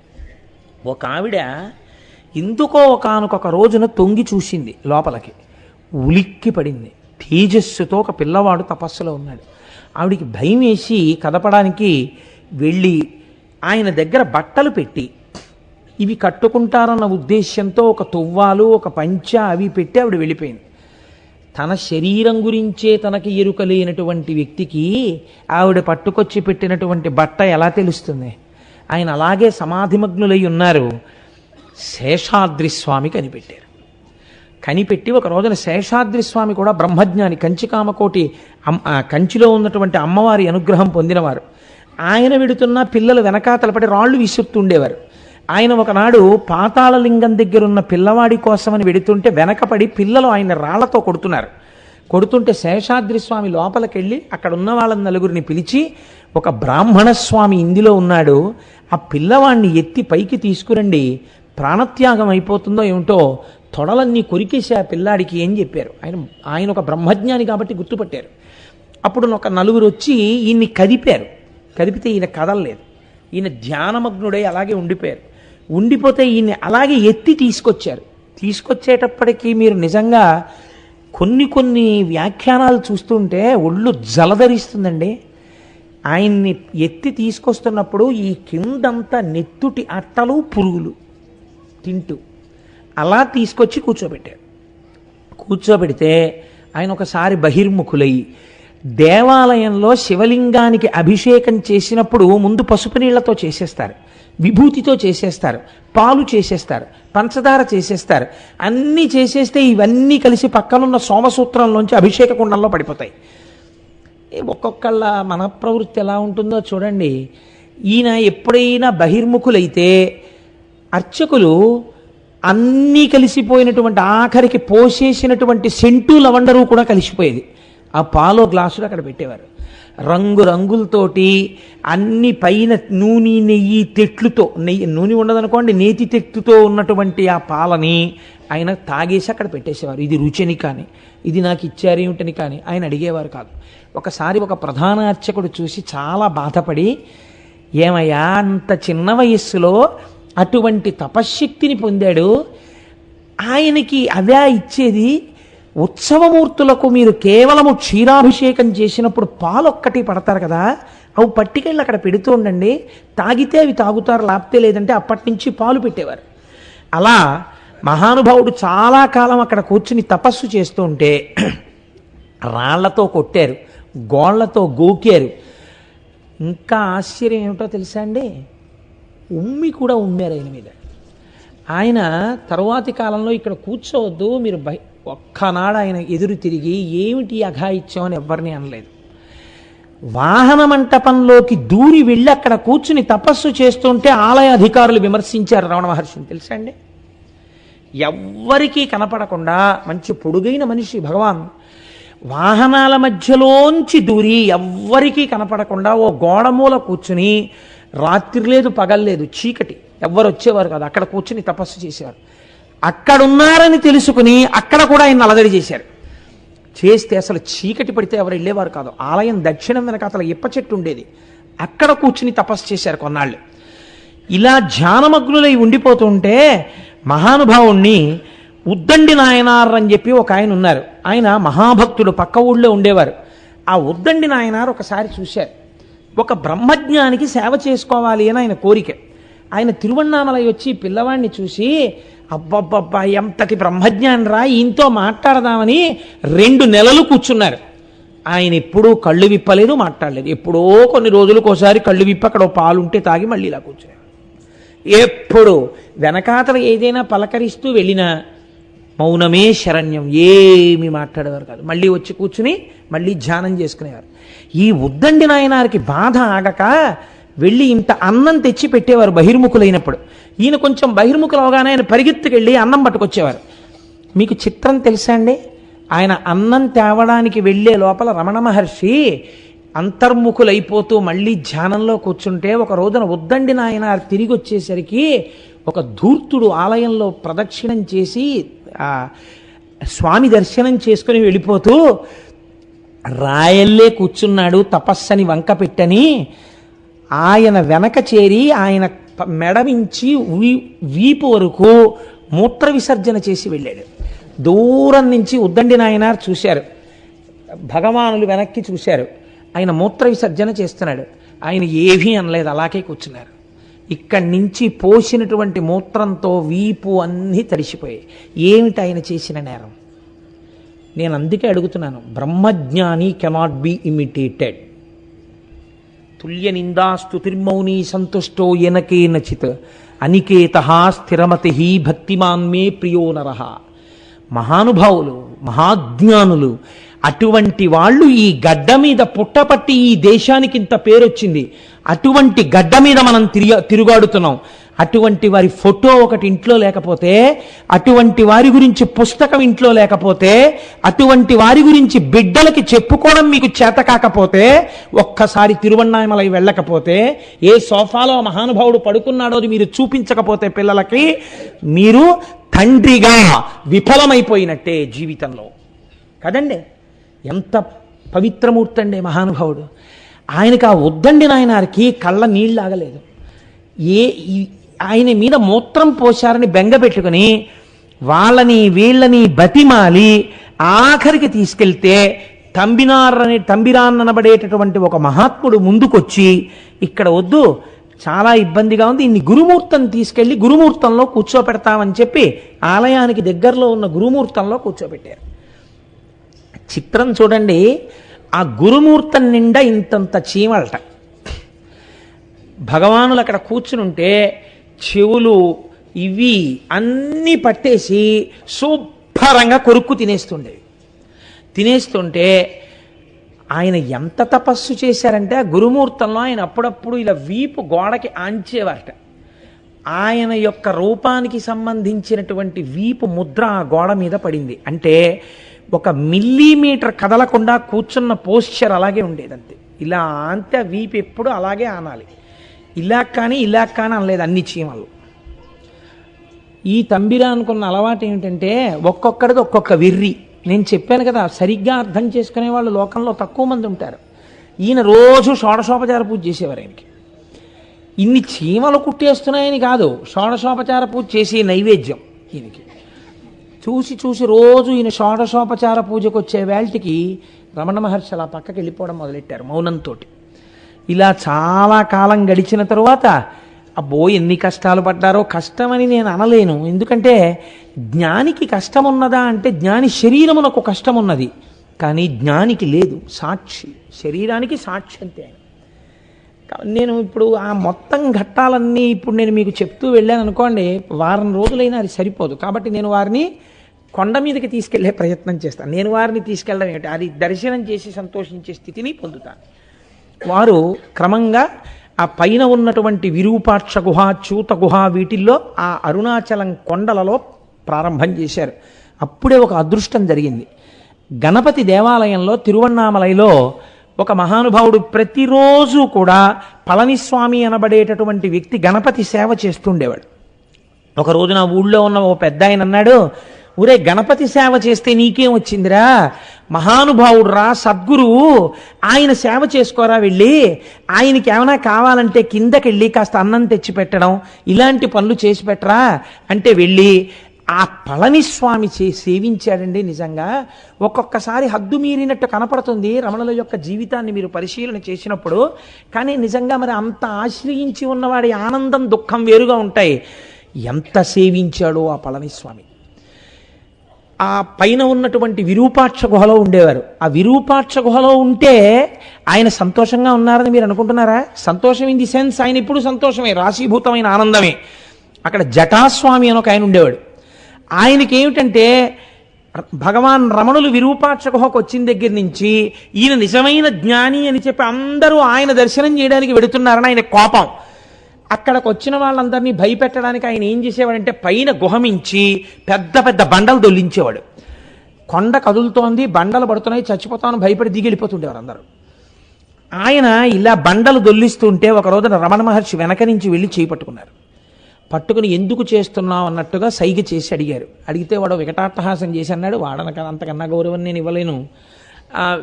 ఒక ఆవిడ ఎందుకో ఒకానొక రోజున తొంగి చూసింది లోపలికి, ఉలిక్కి పడింది. తేజస్సుతో ఒక పిల్లవాడు తపస్సులో ఉన్నాడు. ఆవిడికి భయం వేసి కదపడానికి వెళ్ళి ఆయన దగ్గర బట్టలు పెట్టి ఇవి కట్టుకుంటారన్న ఉద్దేశ్యంతో ఒక తువ్వాలు, ఒక పంచ అవి పెట్టి ఆవిడ వెళ్ళిపోయింది. తన శరీరం గురించే తనకి ఎరుక లేనటువంటి వ్యక్తికి ఆవిడ పట్టుకొచ్చి పెట్టినటువంటి బట్ట ఎలా తెలుస్తుంది? ఆయన అలాగే సమాధిమగ్నులై ఉన్నారు. శేషాద్రి స్వామి కనిపెట్టారు. కనిపెట్టి ఒక రోజున శేషాద్రి స్వామి కూడా బ్రహ్మజ్ఞాని, కంచికామకోటి కంచిలో ఉన్నటువంటి అమ్మవారి అనుగ్రహం పొందినవారు. ఆయన వెడుతున్న పిల్లలు వెనకాతలపడి రాళ్ళు విసురుతుండేవారు. ఆయన ఒకనాడు పాతాళలింగం దగ్గరున్న పిల్లవాడి కోసమని వెడుతుంటే వెనకపడి పిల్లలు ఆయన రాళ్లతో కొడుతుంటే శేషాద్రి స్వామి లోపలికెళ్ళి అక్కడ ఉన్న వాళ్ళని నలుగురిని పిలిచి, ఒక బ్రాహ్మణ స్వామి ఇందులో ఉన్నాడు, ఆ పిల్లవాడిని ఎత్తి పైకి తీసుకురండి, ప్రాణత్యాగం అయిపోతుందో ఏమిటో, తొడలన్నీ కొరికేసి ఆ పిల్లాడికి ఏం చెప్పారు. ఆయన ఒక బ్రహ్మజ్ఞాని కాబట్టి గుర్తుపట్టారు. అప్పుడు ఒక నలుగురు వచ్చి ఈయన్ని కదిపితే ఈయన కదలలేదు. ఈయన ధ్యానమగ్నుడై అలాగే ఉండిపోయారు. ఉండిపోతే ఈయన్ని అలాగే ఎత్తి తీసుకొచ్చేటప్పటికీ మీరు నిజంగా కొన్ని వ్యాఖ్యానాలు చూస్తుంటే ఒళ్ళు జలధరిస్తుందండి. ఆయన్ని ఎత్తి తీసుకొస్తున్నప్పుడు ఈ కిందంతా నెత్తుటి అట్టలు, పురుగులు తింటూ అలా తీసుకొచ్చి కూర్చోబెడితే ఆయన ఒకసారి బహిర్ముఖులై దేవాలయంలో శివలింగానికి అభిషేకం చేసినప్పుడు ముందు పసుపు నీళ్లతో చేసేస్తారు, విభూతితో చేసేస్తారు, పాలు చేసేస్తారు, పంచదార చేసేస్తారు. అన్నీ చేసేస్తే ఇవన్నీ కలిసి పక్కనున్న సోమసూత్రంలోంచి అభిషేక కుండంలో పడిపోతాయి. ఒక్కొక్కళ్ళ మన ప్రవృత్తి ఎలా ఉంటుందో చూడండి. ఈయన ఎప్పుడైనా బహిర్ముఖులైతే అర్చకులు అన్నీ కలిసిపోయినటువంటి ఆఖరికి పోసేసినటువంటి సెంటు లవండరు కూడా కలిసిపోయేది. ఆ పాలో గ్లాసులు అక్కడ పెట్టేవారు. రంగులతోటి అన్ని పైన నూనె, నెయ్యి తెట్లుతో, నూనె ఉండదనుకోండి, నేతి తెట్టుతో ఉన్నటువంటి ఆ పాలని ఆయన తాగేసి అక్కడ పెట్టేసేవారు. ఇది రుచిని కానీ, ఇది నాకు ఇచ్చారేమిటని కానీ ఆయన అడిగేవారు కాదు. ఒకసారి ఒక ప్రధాన అర్చకుడు చూసి చాలా బాధపడి, ఏమయ్యా అంత చిన్న వయస్సులో అటువంటి తపశ్శక్తిని పొందాడు, ఆయనకి అదే ఇచ్చేది, ఉత్సవమూర్తులకు మీరు కేవలము క్షీరాభిషేకం చేసినప్పుడు పాలొక్కటి పడతారు కదా, అవి పట్టుకెళ్ళి అక్కడ పెడుతూ ఉండండి, తాగితే అవి తాగుతారు, లేకపోతే లేదంటే అప్పటి నుంచి పాలు పెట్టేవారు. అలా మహానుభావుడు చాలా కాలం అక్కడ కూర్చుని తపస్సు చేస్తూ ఉంటే రాళ్లతో కొట్టారు, గోళ్లతో గోకారు. ఇంకా ఆశ్చర్యం ఏమిటో తెలుసా అండి, ఉమ్మి కూడా ఉమ్మారు ఆయన మీద. ఆయన తరువాతి కాలంలో ఇక్కడ కూర్చోవద్దు మీరు ఒక్కనాడు ఆయన ఎదురు తిరిగి ఏమిటి అఘాయిత్యం అని ఎవరిని అనలేదు. వాహన మంటపంలోకి దూరి వెళ్ళి అక్కడ కూర్చుని తపస్సు చేస్తుంటే ఆలయ అధికారులు విమర్శించారు రమణ మహర్షిని. తెలుసా అండి, ఎవ్వరికీ కనపడకుండా మంచి పొడుగైన మనిషి భగవాన్, వాహనాల మధ్యలోంచి దూరి ఎవ్వరికీ కనపడకుండా ఓ గోడమూల కూర్చుని, రాత్రి లేదు పగల్లేదు, చీకటి, ఎవ్వరు వచ్చేవారు కాదు, అక్కడ కూర్చుని తపస్సు చేసేవారు. అక్కడున్నారని తెలుసుకుని అక్కడ కూడా ఆయన అలదడి చేశారు. చేస్తే అసలు చీకటి పడితే ఎవరు వెళ్ళేవారు కాదు. ఆలయం దక్షిణం వెనక అసలు ఇప్ప చెట్టు ఉండేది, అక్కడ కూర్చుని తపస్సు చేశారు కొన్నాళ్ళు. ఇలా ధ్యానమగ్నులై ఉండిపోతుంటే మహానుభావుణ్ణి ఉద్దండి నాయనార్ అని చెప్పి ఒక ఆయన ఉన్నారు. ఆయన మహాభక్తుడు, పక్క ఊళ్ళో ఉండేవారు. ఆ ఉద్దండి నాయనార్ ఒకసారి చూశారు. ఒక బ్రహ్మజ్ఞానికి సేవ చేసుకోవాలి అని ఆయన కోరిక. ఆయన తిరువణ్ణామలై వచ్చి పిల్లవాడిని చూసి, అబ్బబ్బబ్బా ఎంతటి బ్రహ్మజ్ఞాని రా, ఈయనతో మాట్లాడదామని 2 నెలలు కూర్చున్నారు. ఆయన ఎప్పుడూ కళ్ళు విప్పలేదు, మాట్లాడలేదు. ఎప్పుడో కొన్ని రోజులకోసారి కళ్ళు విప్పి అక్కడ పాలుంటే తాగి మళ్ళీ ఇలా కూర్చున్నారు. ఎప్పుడు వెనకాతల ఏదైనా పలకరిస్తూ వెళ్ళినా మౌనమే శరణ్యం, ఏమి మాట్లాడేవారు కాదు. మళ్ళీ వచ్చి కూర్చుని మళ్ళీ ధ్యానం చేసుకునేవారు. ఈ ఉద్దండి నాయనారికి బాధ ఆగక వెళ్ళి ఇంత అన్నం తెచ్చి పెట్టేవారు బహిర్ముఖులైనప్పుడు. ఈయన కొంచెం బహిర్ముఖులు అవగానే ఆయన పరిగెత్తుకెళ్ళి అన్నం పట్టుకొచ్చేవారు. మీకు చిత్రం తెలుసా అండి, ఆయన అన్నం తేవడానికి వెళ్ళే లోపల రమణ మహర్షి అంతర్ముఖులైపోతూ మళ్ళీ ధ్యానంలో కూర్చుంటే, ఒక రోజున ఉద్దండి నాయనార్ తిరిగి వచ్చేసరికి ఒక ధూర్తుడు ఆలయంలో ప్రదక్షిణం చేసి స్వామి దర్శనం చేసుకుని వెళ్ళిపోతూ, రాయల్లే కూర్చున్నాడు తపస్సని వంక పెట్టని ఆయన వెనక చేరి ఆయన మెడమించి వీపు వరకు మూత్ర విసర్జన చేసి వెళ్ళాడు. దూరం నుంచి ఉద్దండి నాయనార్ చూశారు, భగవానులు వెనక్కి చూశారు, ఆయన మూత్ర విసర్జన చేస్తున్నాడు. ఆయన ఏమీ అనలేదు, అలాగే కూర్చున్నారు. ఇక్కడి నుంచి పోసినటువంటి మూత్రంతో వీపు అన్నీ తడిసిపోయాయి. ఏమిటి ఆయన చేసిన నేరం? నేను అందుకే అడుగుతున్నాను, బ్రహ్మజ్ఞాని కెనాట్ బి ఇమిటేటెడ్. తుల్య నిందాస్తుతిర్మౌని సంతుష్టో ఎనకే నచిత్ అనికేత స్థిరమతి భక్తిమాన్ మే ప్రియో నరః. మహానుభావులు, మహాజ్ఞానులు, అటువంటి వాళ్ళు ఈ గడ్డ మీద పుట్టపట్టి ఈ దేశానికి ఇంత పేరొచ్చింది. అటువంటి గడ్డ మీద మనం తిరుగాడుతున్నాం. అటువంటి వారి ఫోటో ఒకటి ఇంట్లో లేకపోతే, అటువంటి వారి గురించి పుస్తకం ఇంట్లో లేకపోతే, అటువంటి వారి గురించి బిడ్డలకి చెప్పుకోవడం మీకు చేత కాకపోతే, ఒక్కసారి తిరువణ్ణామలై వెళ్ళకపోతే, ఏ సోఫాలో మహానుభావుడు పడుకున్నాడో అది మీరు చూపించకపోతే పిల్లలకి, మీరు తండ్రిగా విఫలమైపోయినట్టే జీవితంలో కదండి. ఎంత పవిత్రమూర్తి అండి మహానుభావుడు. ఆయనకు ఆ ఉద్దండి నాయనారికి కళ్ళ నీళ్ళు ఆగలేదు. ఆయన మీద మూత్రం పోశారని బెంగ పెట్టుకుని వాళ్ళని వీళ్ళని బతిమాలి ఆఖరికి తీసుకెళ్తే తంబిరాన్ అనబడేటటువంటి ఒక మహాత్ముడు ముందుకొచ్చి, ఇక్కడ వద్దు, చాలా ఇబ్బందిగా ఉంది, ఇన్ని గురుమూర్తం తీసుకెళ్లి గురుమూర్తంలో కూర్చోపెడతామని చెప్పి ఆలయానికి దగ్గరలో ఉన్న గురుమూర్తంలో కూర్చోబెట్టారు. చిత్రం చూడండి, ఆ గురుమూర్తం నిండా ఇంతంత చీమలట. భగవానులు అక్కడ కూర్చునుంటే చెవులు ఇవి అన్నీ పట్టేసి శుభ్రంగా కొరుక్కు తినేస్తుంటే ఆయన ఎంత తపస్సు చేశారంటే, ఆ గురుమూర్తంలో ఆయన అప్పుడప్పుడు ఇలా వీపు గోడకి ఆంచేవారట. ఆయన యొక్క రూపానికి సంబంధించినటువంటి వీపు ముద్ర ఆ గోడ మీద పడింది. అంటే 1 మిల్లీమీటర్ కదలకుండా కూర్చున్న పోస్చర్ అలాగే ఉండేదంతే. ఇలా అంతే, వీపు ఎప్పుడు అలాగే ఆనాలి. ఇలా కానీ అనలేదు అన్ని చీమలు. ఈ తంబిరానుకున్న అలవాటు ఏమిటంటే, ఒక్కొక్కడిది ఒక్కొక్క వెర్రి. నేను చెప్పాను కదా, సరిగ్గా అర్థం చేసుకునే వాళ్ళు లోకంలో తక్కువ మంది ఉంటారు. ఈయన రోజు షోడశోపచార పూజ చేసేవారు. ఆయనకి ఇన్ని చీమలు కుట్టేస్తున్నాయని కాదు, షోడశోపచార పూజ చేసే నైవేద్యం ఈయనకి. చూసి రోజు ఈయన షోడశోపచార పూజకు వచ్చే వేళటికి రమణ మహర్షి అలా పక్కకి వెళ్ళిపోవడం మొదలెట్టారు మౌనంతో. ఇలా చాలా కాలం గడిచిన తరువాత, అబ్బో ఎన్ని కష్టాలు పడ్డారో. కష్టమని నేను అనలేను, ఎందుకంటే జ్ఞానికి కష్టం ఉన్నదా అంటే, జ్ఞాని శరీరమునకు కష్టం ఉన్నది, కానీ జ్ఞానికి లేదు. సాక్షి, శరీరానికి సాక్షి అంతే. నేను ఇప్పుడు ఆ మొత్తం ఘట్టాలన్నీ ఇప్పుడు నేను మీకు చెప్తూ వెళ్ళాను అనుకోండి, వారం రోజులైనా అది సరిపోదు. కాబట్టి నేను వారిని కొండ మీదకి తీసుకెళ్లే ప్రయత్నం చేస్తాను. నేను వారిని తీసుకెళ్ళడం ఏమిటి, అది దర్శనం చేసి సంతోషించే స్థితిని పొందుతాను. వారు క్రమంగా ఆ పైన ఉన్నటువంటి విరూపాక్ష గుహ, చూత గుహ, వీటిల్లో ఆ అరుణాచలం కొండలలో ప్రారంభం చేశారు. అప్పుడే ఒక అదృష్టం జరిగింది. గణపతి దేవాలయంలో తిరువన్నామలైలో ఒక మహానుభావుడు ప్రతిరోజు కూడా పళనిస్వామి అనబడేటటువంటి వ్యక్తి గణపతి సేవ చేస్తుండేవాడు. ఒక రోజు నా ఊళ్ళో ఉన్న ఓ పెద్ద ఆయన అన్నాడు, ఊరే గణపతి సేవ చేస్తే నీకేం వచ్చిందిరా, మహానుభావుడు రా సద్గురువు, ఆయన సేవ చేసుకోరా, వెళ్ళి ఆయనకి ఏమైనా కావాలంటే కిందకెళ్ళి కాస్త అన్నం తెచ్చి పెట్టడం ఇలాంటి పనులు చేసి పెట్టరా అంటే వెళ్ళి ఆ పళనిస్వామి సేవించాడండి. నిజంగా ఒక్కొక్కసారి హద్దు మీరినట్టు కనపడుతుంది రమణుల యొక్క జీవితాన్ని మీరు పరిశీలన చేసినప్పుడు. కానీ నిజంగా మరి అంత ఆశ్రయించి ఉన్నవాడి ఆనందం దుఃఖం వేరుగా ఉంటాయి. ఎంత సేవించాడో ఆ పళనిస్వామి. ఆ పైన ఉన్నటువంటి విరూపాక్ష గుహలో ఉండేవారు. ఆ విరూపాక్ష గుహలో ఉంటే ఆయన సంతోషంగా ఉన్నారని మీరు అనుకుంటున్నారా? సంతోషం ఇన్ ది సెన్స్ ఆయన ఇప్పుడు సంతోషమే, రాశీభూతమైన ఆనందమే. అక్కడ జటాస్వామి అని ఒక ఆయన ఉండేవాడు. ఆయనకి ఏమిటంటే భగవాన్ రమణులు విరూపాక్ష గుహకు వచ్చిన దగ్గర నుంచి ఈయన నిజమైన జ్ఞాని అని చెప్పి అందరూ ఆయన దర్శనం చేయడానికి వెడుతున్నారని ఆయన కోపం. అక్కడికి వచ్చిన వాళ్ళందరినీ భయపెట్టడానికి ఆయన ఏం చేసేవాడంటే పైన గుహమించి పెద్ద పెద్ద బండలు దొల్లించేవాడు. కొండ కదులుతోంది, బండలు పడుతున్నాయి, చచ్చిపోతామని భయపడి దిగి వెళ్ళిపోతుండేవారు అందరూ. ఆయన ఇలా బండలు దొల్లిస్తుంటే ఒక రోజున రమణ మహర్షి వెనక నుంచి వెళ్ళి చేయి పట్టుకున్నారు. పట్టుకుని ఎందుకు చేస్తున్నావు అన్నట్టుగా సైగ చేసి అడిగారు. అడిగితే వాడు వికటాట్టహాసం చేసి అన్నాడు, వాడనక అంతకన్నా గౌరవం నేను ఇవ్వలేను.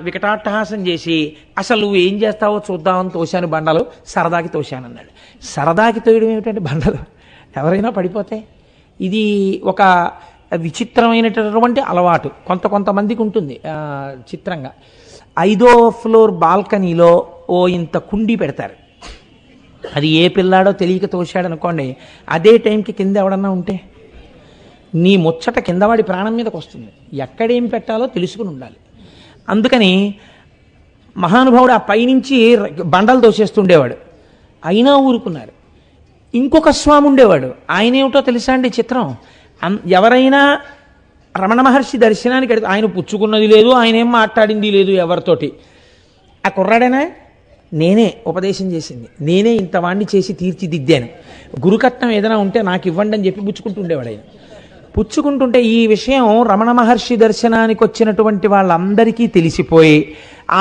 వికటాట్టహాసం చేసి అసలు నువ్వు ఏం చేస్తావో చూద్దామని తోశాను బండలు, సరదాకి తోశానన్నాడు. సరదాకి తోయడం ఏమిటంటే బండలు ఎవరైనా పడిపోతే ఇది ఒక విచిత్రమైనటువంటి అలవాటు కొంతమందికి ఉంటుంది. చిత్రంగా 5వ ఫ్లోర్ బాల్కనీలో ఓ ఇంత కుండీ పెడతారు. అది ఏ పిల్లాడో తెలియక తోశాడు అనుకోండి, అదే టైంకి కింద ఎవడన్నా ఉంటే నీ ముచ్చట కిందవాడి ప్రాణం మీదకి వస్తుంది. ఎక్కడేం పెట్టాలో తెలుసుకుని ఉండాలి. అందుకని మహానుభావుడు ఆ పైనుంచి బండలు తోసేస్తుండేవాడు. అయినా ఊరుకున్నారు. ఇంకొక స్వామి ఉండేవాడు. ఆయన ఏమిటో తెలుసా అండి చిత్రం, ఎవరైనా రమణ మహర్షి దర్శనానికి ఆయన పుచ్చుకున్నది లేదు, ఆయన ఏం మాట్లాడింది లేదు ఎవరితోటి. ఆ కుర్రాడేనా, నేనే ఉపదేశం చేసింది, నేనే ఇంత వాణ్ణి చేసి తీర్చిదిద్దాను, గురుకట్నం ఏదైనా ఉంటే నాకు ఇవ్వండి అని చెప్పి పుచ్చుకుంటుండేవాడు. ఆయన పుచ్చుకుంటుంటే ఈ విషయం రమణ మహర్షి దర్శనానికి వచ్చినటువంటి వాళ్ళందరికీ తెలిసిపోయి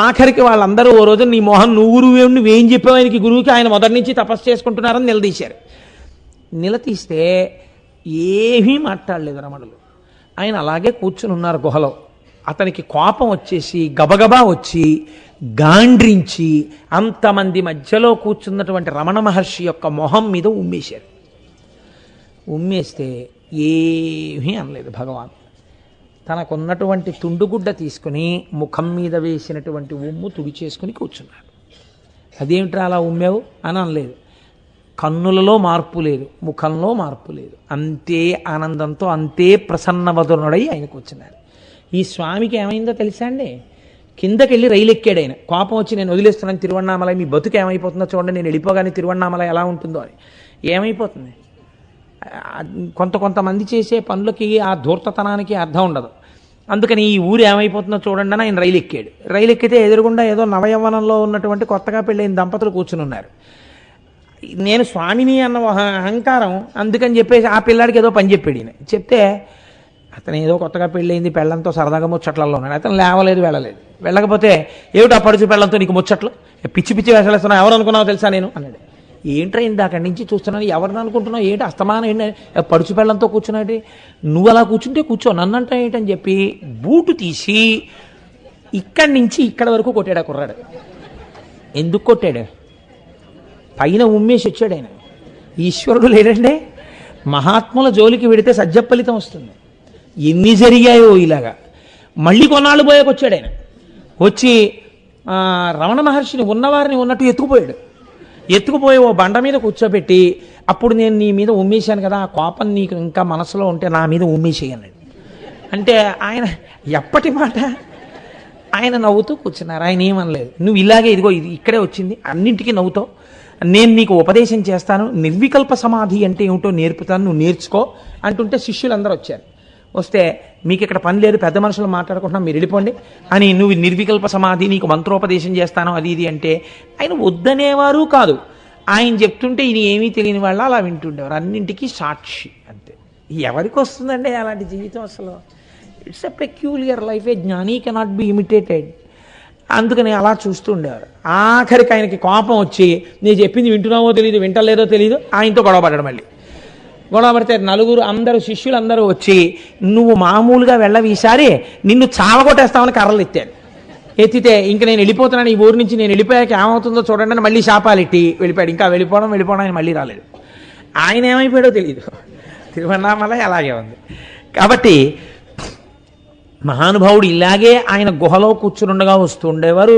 ఆఖరికి వాళ్ళందరూ ఓ రోజు నీ మోహన్ నువ్వేం చెప్పావు ఆయనకి గురువుకి, ఆయన మొదటి నుంచి తపస్సు చేసుకుంటున్నారని నిలదీశారు. నిలదీస్తే ఏమీ మాట్లాడలేదు రమణులు. ఆయన అలాగే కూర్చుని ఉన్నారు గుహలో. అతనికి కోపం వచ్చేసి గబగబా వచ్చి గాండ్రించి అంతమంది మధ్యలో కూర్చున్నటువంటి రమణ మహర్షి యొక్క మొహం మీద ఉమ్మేశారు. ఉమ్మేస్తే ఏమీ అనలేదు భగవాన్. తనకున్నటువంటి తుండుగుడ్డ తీసుకుని ముఖం మీద వేసినటువంటి ఉమ్ము తుడిచేసుకుని కూర్చున్నాడు. అదేమిట్రా అలా ఉమ్మావు అని అనలేదు. కన్నులలో మార్పు లేదు, ముఖంలో మార్పు లేదు, అంతే ఆనందంతో అంతే ప్రసన్నవదనుడై ఆయన కూర్చున్నారు. ఈ స్వామికి ఏమైందో తెలుసా అండి, కిందకెళ్ళి రైలు ఎక్కాడు. ఆయన కోపం వచ్చి నేను వదిలేస్తున్నాను తిరువన్నామలై, మీ బతుకు ఏమైపోతుందో చూడండి, నేను వెళ్ళిపోగానే తిరువన్నామలై ఎలా ఉంటుందో అని. ఏమైపోతుంది, కొంతమంది చేసే పనులకి ఆ ధూర్తతనానికి అర్థం ఉండదు. అందుకని ఈ ఊరు ఏమైపోతుందో చూడండి అని ఆయన రైలు ఎక్కాడు. రైలు ఎక్కితే ఎదురుగుండా ఏదో నవయవ్వనంలో ఉన్నటువంటి కొత్తగా పెళ్ళైన దంపతులు కూర్చుని ఉన్నారు. నేను స్వామిని అన్న అహంకారం అందుకని చెప్పేసి ఆ పిల్లాడికి ఏదో పని చెప్పాడు. ఈయన చెప్తే అతను ఏదో కొత్తగా పెళ్ళయింది, పెళ్ళంతో సరదాగా ముచ్చట్లలో ఉన్నాడు. అతను లేవలేదు, వెళ్ళకపోతే ఏమిటి ఆ పడుచు పెళ్ళంతో నీకు ముచ్చట్లు, పిచ్చి పిచ్చి వేసలేస్తున్నావు, ఎవరు అనుకున్నావో తెలుసా నేను అన్నాడు. ఏంట్రైంది అక్కడి నుంచి చూస్తున్నాను, ఎవరిని అనుకుంటున్నావు, ఏంటి అస్తమానం ఏంటి పడుచు పెళ్ళంతో కూర్చున్నాడు, నువ్వు అలా కూర్చుంటే కూర్చో, నన్నంటా ఏంటని చెప్పి బూటు తీసి ఇక్కడి నుంచి ఇక్కడ వరకు కొట్టాడు ఆ కుర్రాడు. ఎందుకు కొట్టాడు, పైన ఉమ్మేసి వచ్చాడు ఆయన. ఈశ్వరుడు లేడండి, మహాత్ముల జోలికి వెడితే సజ్జఫలితం వస్తుంది. ఎన్ని జరిగాయో ఇలాగా. మళ్ళీ కొన్నాళ్ళు పోయాకొచ్చాడు ఆయన. వచ్చి రమణ మహర్షిని ఉన్నవారిని ఉన్నట్టు ఎత్తుకుపోయి ఓ బండ మీద కూర్చోబెట్టి, అప్పుడు నేను నీ మీద ఉమ్మేశాను కదా, ఆ కోపం నీకు ఇంకా మనసులో ఉంటే నా మీద ఉమ్మేసేయన్నాడు. అంటే ఆయన ఎప్పటి మాట, ఆయన నవ్వుతూ కూర్చున్నారు. ఆయన ఏమనలేదు. నువ్వు ఇలాగే ఇదిగో ఇది ఇక్కడే వచ్చింది, అన్నింటికీ నవ్వుతావు, నేను నీకు ఉపదేశం చేస్తాను, నిర్వికల్ప సమాధి అంటే ఏమిటో నేర్పుతాను, నువ్వు నేర్చుకో అంటుంటే శిష్యులందరూ వచ్చారు. వస్తే మీకు ఇక్కడ పని లేదు, పెద్ద మనుషులు మాట్లాడుకుంటున్నాం, మీరు వెళ్ళిపోండి అని, నువ్వు నిర్వికల్ప సమాధి, నీకు మంత్రోపదేశం చేస్తాను అది ఇది అంటే ఆయన వద్దనేవారు కాదు. ఆయన చెప్తుంటే ఈయన ఏమీ తెలియని వాళ్ళు అలా వింటుండేవారు. అన్నింటికీ సాక్షి అంతే. ఎవరికి వస్తుందండి అలాంటి జీవితం? అసలు ఇట్స్ ఎ పెక్యూలియర్ లైఫ్, ఏ జ్ఞాని కెనాట్ బి ఇమిటేటెడ్. అందుకని అలా చూస్తూ ఉండేవారు. ఆఖరికి ఆయనకి కోపం వచ్చి, నేను చెప్పింది వింటున్నావో తెలియదు, వింటలేదో తెలియదు, ఆయనతో గొడవ పడ్డాడు. మళ్ళీ గొడవ పడితే నలుగురు అందరూ శిష్యులందరూ వచ్చి, నువ్వు మామూలుగా వెళ్ళవి, ఈసారి నిన్ను చావగొట్టేస్తామని కర్రలు ఎత్తాడు. ఎత్తితే ఇంక నేను వెళ్ళిపోతున్నాను, ఈ ఊరి నుంచి నేను వెళ్ళిపోయాక ఏమవుతుందో చూడండి అని మళ్ళీ శాపాలు ఎట్టి వెళ్ళిపోయాడు. ఇంకా వెళ్ళిపోవడం ఆయన మళ్ళీ రాలేడు. ఆయన ఏమైపోయాడో తెలియదు. తిరువన్నామలై అలాగే ఉంది. కాబట్టి మహానుభావుడు ఇలాగే ఆయన గుహలో కూర్చునుండగా వస్తుండేవారు,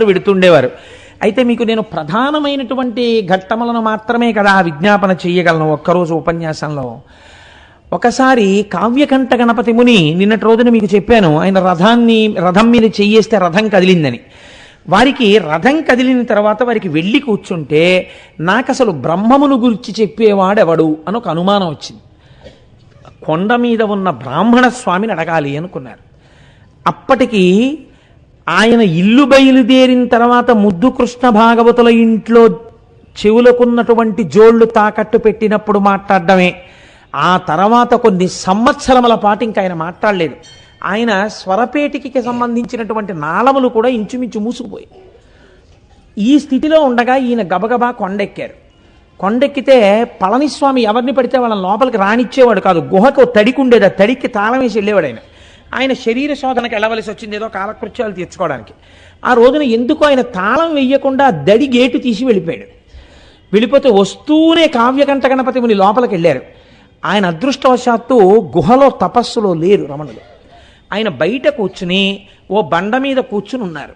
విడుతుండేవారు. అయితే మీకు నేను ప్రధానమైనటువంటి ఘట్టములను మాత్రమే కదా విజ్ఞాపన చెయ్యగలను ఒక్కరోజు ఉపన్యాసంలో. ఒకసారి కావ్యకంఠ గణపతి ముని, నిన్నటి రోజున మీకు చెప్పాను, ఆయన రథం మీద చెయ్యేస్తే రథం కదిలిందని. వారికి రథం కదిలిన తర్వాత వారికి వెళ్ళి కూర్చుంటే, నాకు అసలు బ్రహ్మమును గురించి చెప్పేవాడెవడు అని ఒక అనుమానం వచ్చింది. కొండ మీద ఉన్న బ్రాహ్మణ స్వామిని అడగాలి అనుకున్నారు. అప్పటికి ఆయన ఇల్లు బయలుదేరిన తర్వాత ముద్దు కృష్ణ భాగవతుల ఇంట్లో చెవులకున్నటువంటి జోళ్లు తాకట్టు పెట్టినప్పుడు మాట్లాడడమే. ఆ తర్వాత కొన్ని సంవత్సరముల పాటు ఇంకా ఆయన మాట్లాడలేదు. ఆయన స్వరపేటికి సంబంధించినటువంటి నాళములు కూడా ఇంచుమించు మూసుకుపోయి, ఈ స్థితిలో ఉండగా ఈయన గబగబా కొండెక్కారు. కొండెక్కితే పళనిస్వామి ఎవరిని పడితే వాళ్ళని లోపలికి రానిచ్చేవాడు కాదు. గుహకు తడికి ఉండేది, ఆ తడికి తాళం వేసి వెళ్ళేవాడు. ఆయన శరీర శోధనకు వెళ్ళవలసి వచ్చింది, ఏదో కాలకృత్యాలు తీర్చుకోవడానికి. ఆ రోజున ఎందుకు ఆయన తాళం వెయ్యకుండా దడి గేటు తీసి వెళ్ళిపోయాడు. వెళ్ళిపోతే వస్తూనే కావ్యకంఠ గణపతి ముని లోపలికి వెళ్ళారు. ఆయన అదృష్టవశాత్తు గుహలో తపస్సులో లేరు రమణులు. ఆయన బయట కూర్చుని ఓ బండ మీద కూర్చుని ఉన్నారు.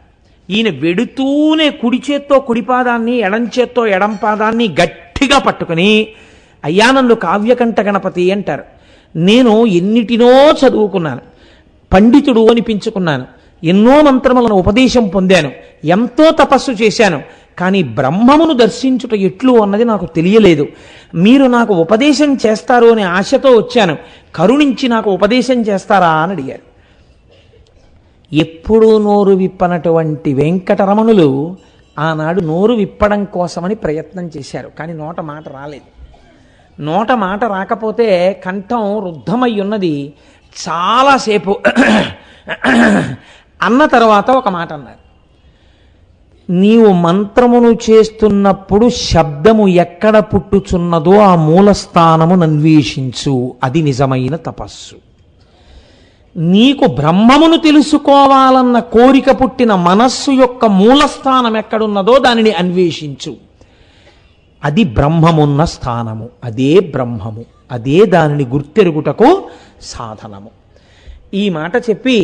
ఈయన వెడుతూనే కుడి చేత్తో కుడిపాదాన్ని, ఎడం చేత్తో ఎడం పాదాన్ని గట్టిగా పట్టుకుని, అయ్యా నన్ను కావ్యకంఠ గణపతి అంటారు. నేను ఎన్నిటినో చదువుకున్నాను, పండితుడు అనిపించుకున్నాను, ఎన్నో మంత్రములను ఉపదేశం పొందాను, ఎంతో తపస్సు చేశాను, కానీ బ్రహ్మమును దర్శించుట ఎట్లు అన్నది నాకు తెలియలేదు. మీరు నాకు ఉపదేశం చేస్తారు అనే ఆశతో వచ్చాను, కరుణించి నాకు ఉపదేశం చేస్తారా అని అడిగారు. ఎప్పుడూ నోరు విప్పనటువంటి వెంకటరమణులు ఆనాడు నోరు విప్పడం కోసమని ప్రయత్నం చేశారు, కానీ నోట మాట రాలేదు. నోట మాట రాకపోతే కంఠం రుద్ధమై ఉన్నది. చాలాసేపు అన్న తర్వాత ఒక మాట అన్నారు, నీవు మంత్రమును చేస్తున్నప్పుడు శబ్దము ఎక్కడ పుట్టుచున్నదో ఆ మూలస్థానము అన్వేషించు, అది నిజమైన తపస్సు. నీకు బ్రహ్మమును తెలుసుకోవాలన్న కోరిక పుట్టిన మనస్సు యొక్క మూలస్థానం ఎక్కడున్నదో దానిని అన్వేషించు, అది బ్రహ్మమున్న స్థానము, అదే బ్రహ్మము, అదే దానిని గుర్తెరుగుటకు సాధనము. ఈ మాట చెప్పి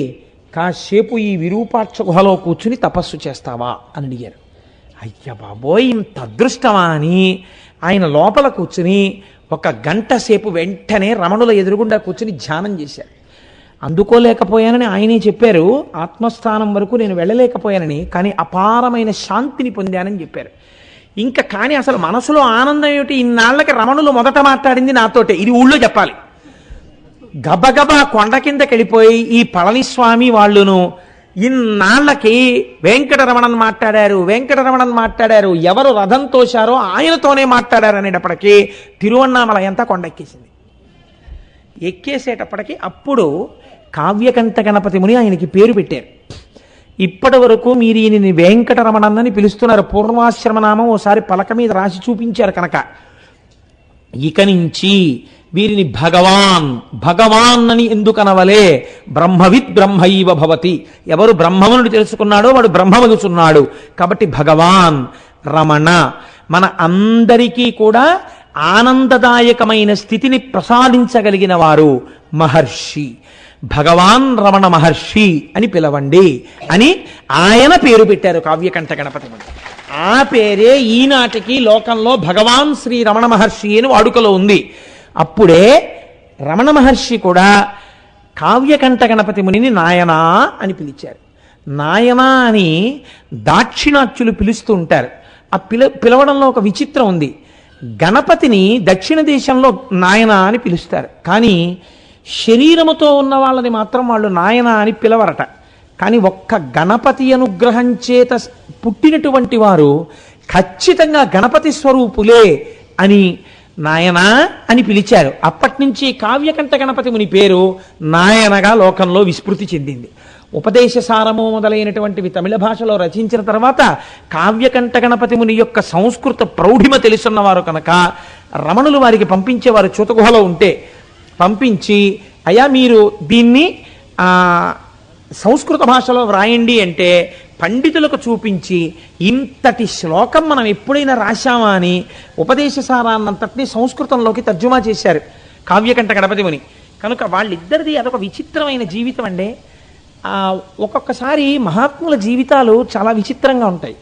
కాసేపు ఈ విరూపాక్ష గుహలో కూర్చుని తపస్సు చేస్తావా అని అడిగారు. అయ్య బాబోయ్, ఇంత అదృష్టమా అని ఆయన లోపల కూర్చుని 1 గంట సేపు వెంటనే రమణుల ఎదురుగుండా కూర్చుని ధ్యానం చేశారు. అందుకోలేకపోయానని ఆయనే చెప్పారు, ఆత్మస్థానం వరకు నేను వెళ్ళలేకపోయానని, కానీ అపారమైన శాంతిని పొందానని చెప్పారు. ఇంకా కానీ అసలు మనసులో ఆనందం ఏమిటి, ఇన్నాళ్ళకి రమణులు మొదట మాట్లాడింది నాతోటే, ఇది ఊళ్ళో చెప్పాలి. గబగబా కొండ కిందకి వెళ్ళిపోయి ఈ పళనిస్వామి వాళ్ళును ఇన్నాళ్ళకి వెంకటరమణన్ మాట్లాడారు, ఎవరు రథం తోశారో ఆయనతోనే మాట్లాడారు అనేటప్పటికీ తిరువన్నామలై అంతా కొండెక్కేసింది. ఎక్కేసేటప్పటికి అప్పుడు కావ్యకంఠ గణపతి ముని ఆయనకి పేరు పెట్టారు. ఇప్పటి వరకు మీరు ఈయనని వెంకటరమణన్నని పిలుస్తున్నారు, పూర్వాశ్రమనామం ఓసారి పలక మీద రాసి చూపించారు కనుక. ఇక నుంచి వీరిని భగవాన్ అని ఎందుకనవలే, బ్రహ్మవిత్ బ్రహ్మైవ భవతి, ఎవరు బ్రహ్మమును తెలుసుకున్నాడో వాడు బ్రహ్మమగుచున్నాడు. కాబట్టి భగవాన్ రమణ మన అందరికీ కూడా ఆనందదాయకమైన స్థితిని ప్రసాదించగలిగిన వారు మహర్షి, భగవాన్ రమణ మహర్షి అని పిలవండి అని ఆయన పేరు పెట్టారు కావ్యకంఠ గణపతి ముని. ఆ పేరే ఈనాటికి లోకంలో భగవాన్ శ్రీ రమణ మహర్షి అని వాడుకలో ఉంది. అప్పుడే రమణ మహర్షి కూడా కావ్యకంఠ గణపతి మునిని నాయనా అని పిలిచారు. నాయనా అని దాక్షిణాత్యులు పిలుస్తూ ఉంటారు. ఆ పిలవడంలో ఒక విచిత్రం ఉంది. గణపతిని దక్షిణ దేశంలో నాయన అని పిలుస్తారు, కానీ శరీరముతో ఉన్న వాళ్ళని మాత్రం వాళ్ళు నాయన అని పిలవరట. కానీ ఒక్క గణపతి అనుగ్రహం చేత పుట్టినటువంటి వారు ఖచ్చితంగా గణపతి స్వరూపులే అని నాయనా అని పిలిచారు. అప్పటి నుంచి కావ్యకంఠ గణపతి ముని పేరు నాయనగా లోకంలో విస్మృతి చెందింది. ఉపదేశ సారము మొదలైనటువంటివి తమిళ భాషలో రచించిన తర్వాత కావ్యకంఠ గణపతి ముని యొక్క సంస్కృత ప్రౌఢిమ తెలుసున్నవారు కనుక రమణులు వారికి పంపించేవారు. చూతగుహలో ఉంటే పంపించి, అయ్యా మీరు దీన్ని సంస్కృత భాషలో వ్రాయండి అంటే పండితులకు చూపించి, ఇంతటి శ్లోకం మనం ఎప్పుడైనా రాశామా అని ఉపదేశ సారాన్నంతటినీ సంస్కృతంలోకి తర్జుమా చేశారు కావ్యకంఠ గణపతి ముని. కనుక వాళ్ళిద్దరిది అదొక విచిత్రమైన జీవితం అండి. ఒక్కొక్కసారి మహాత్ముల జీవితాలు చాలా విచిత్రంగా ఉంటాయి.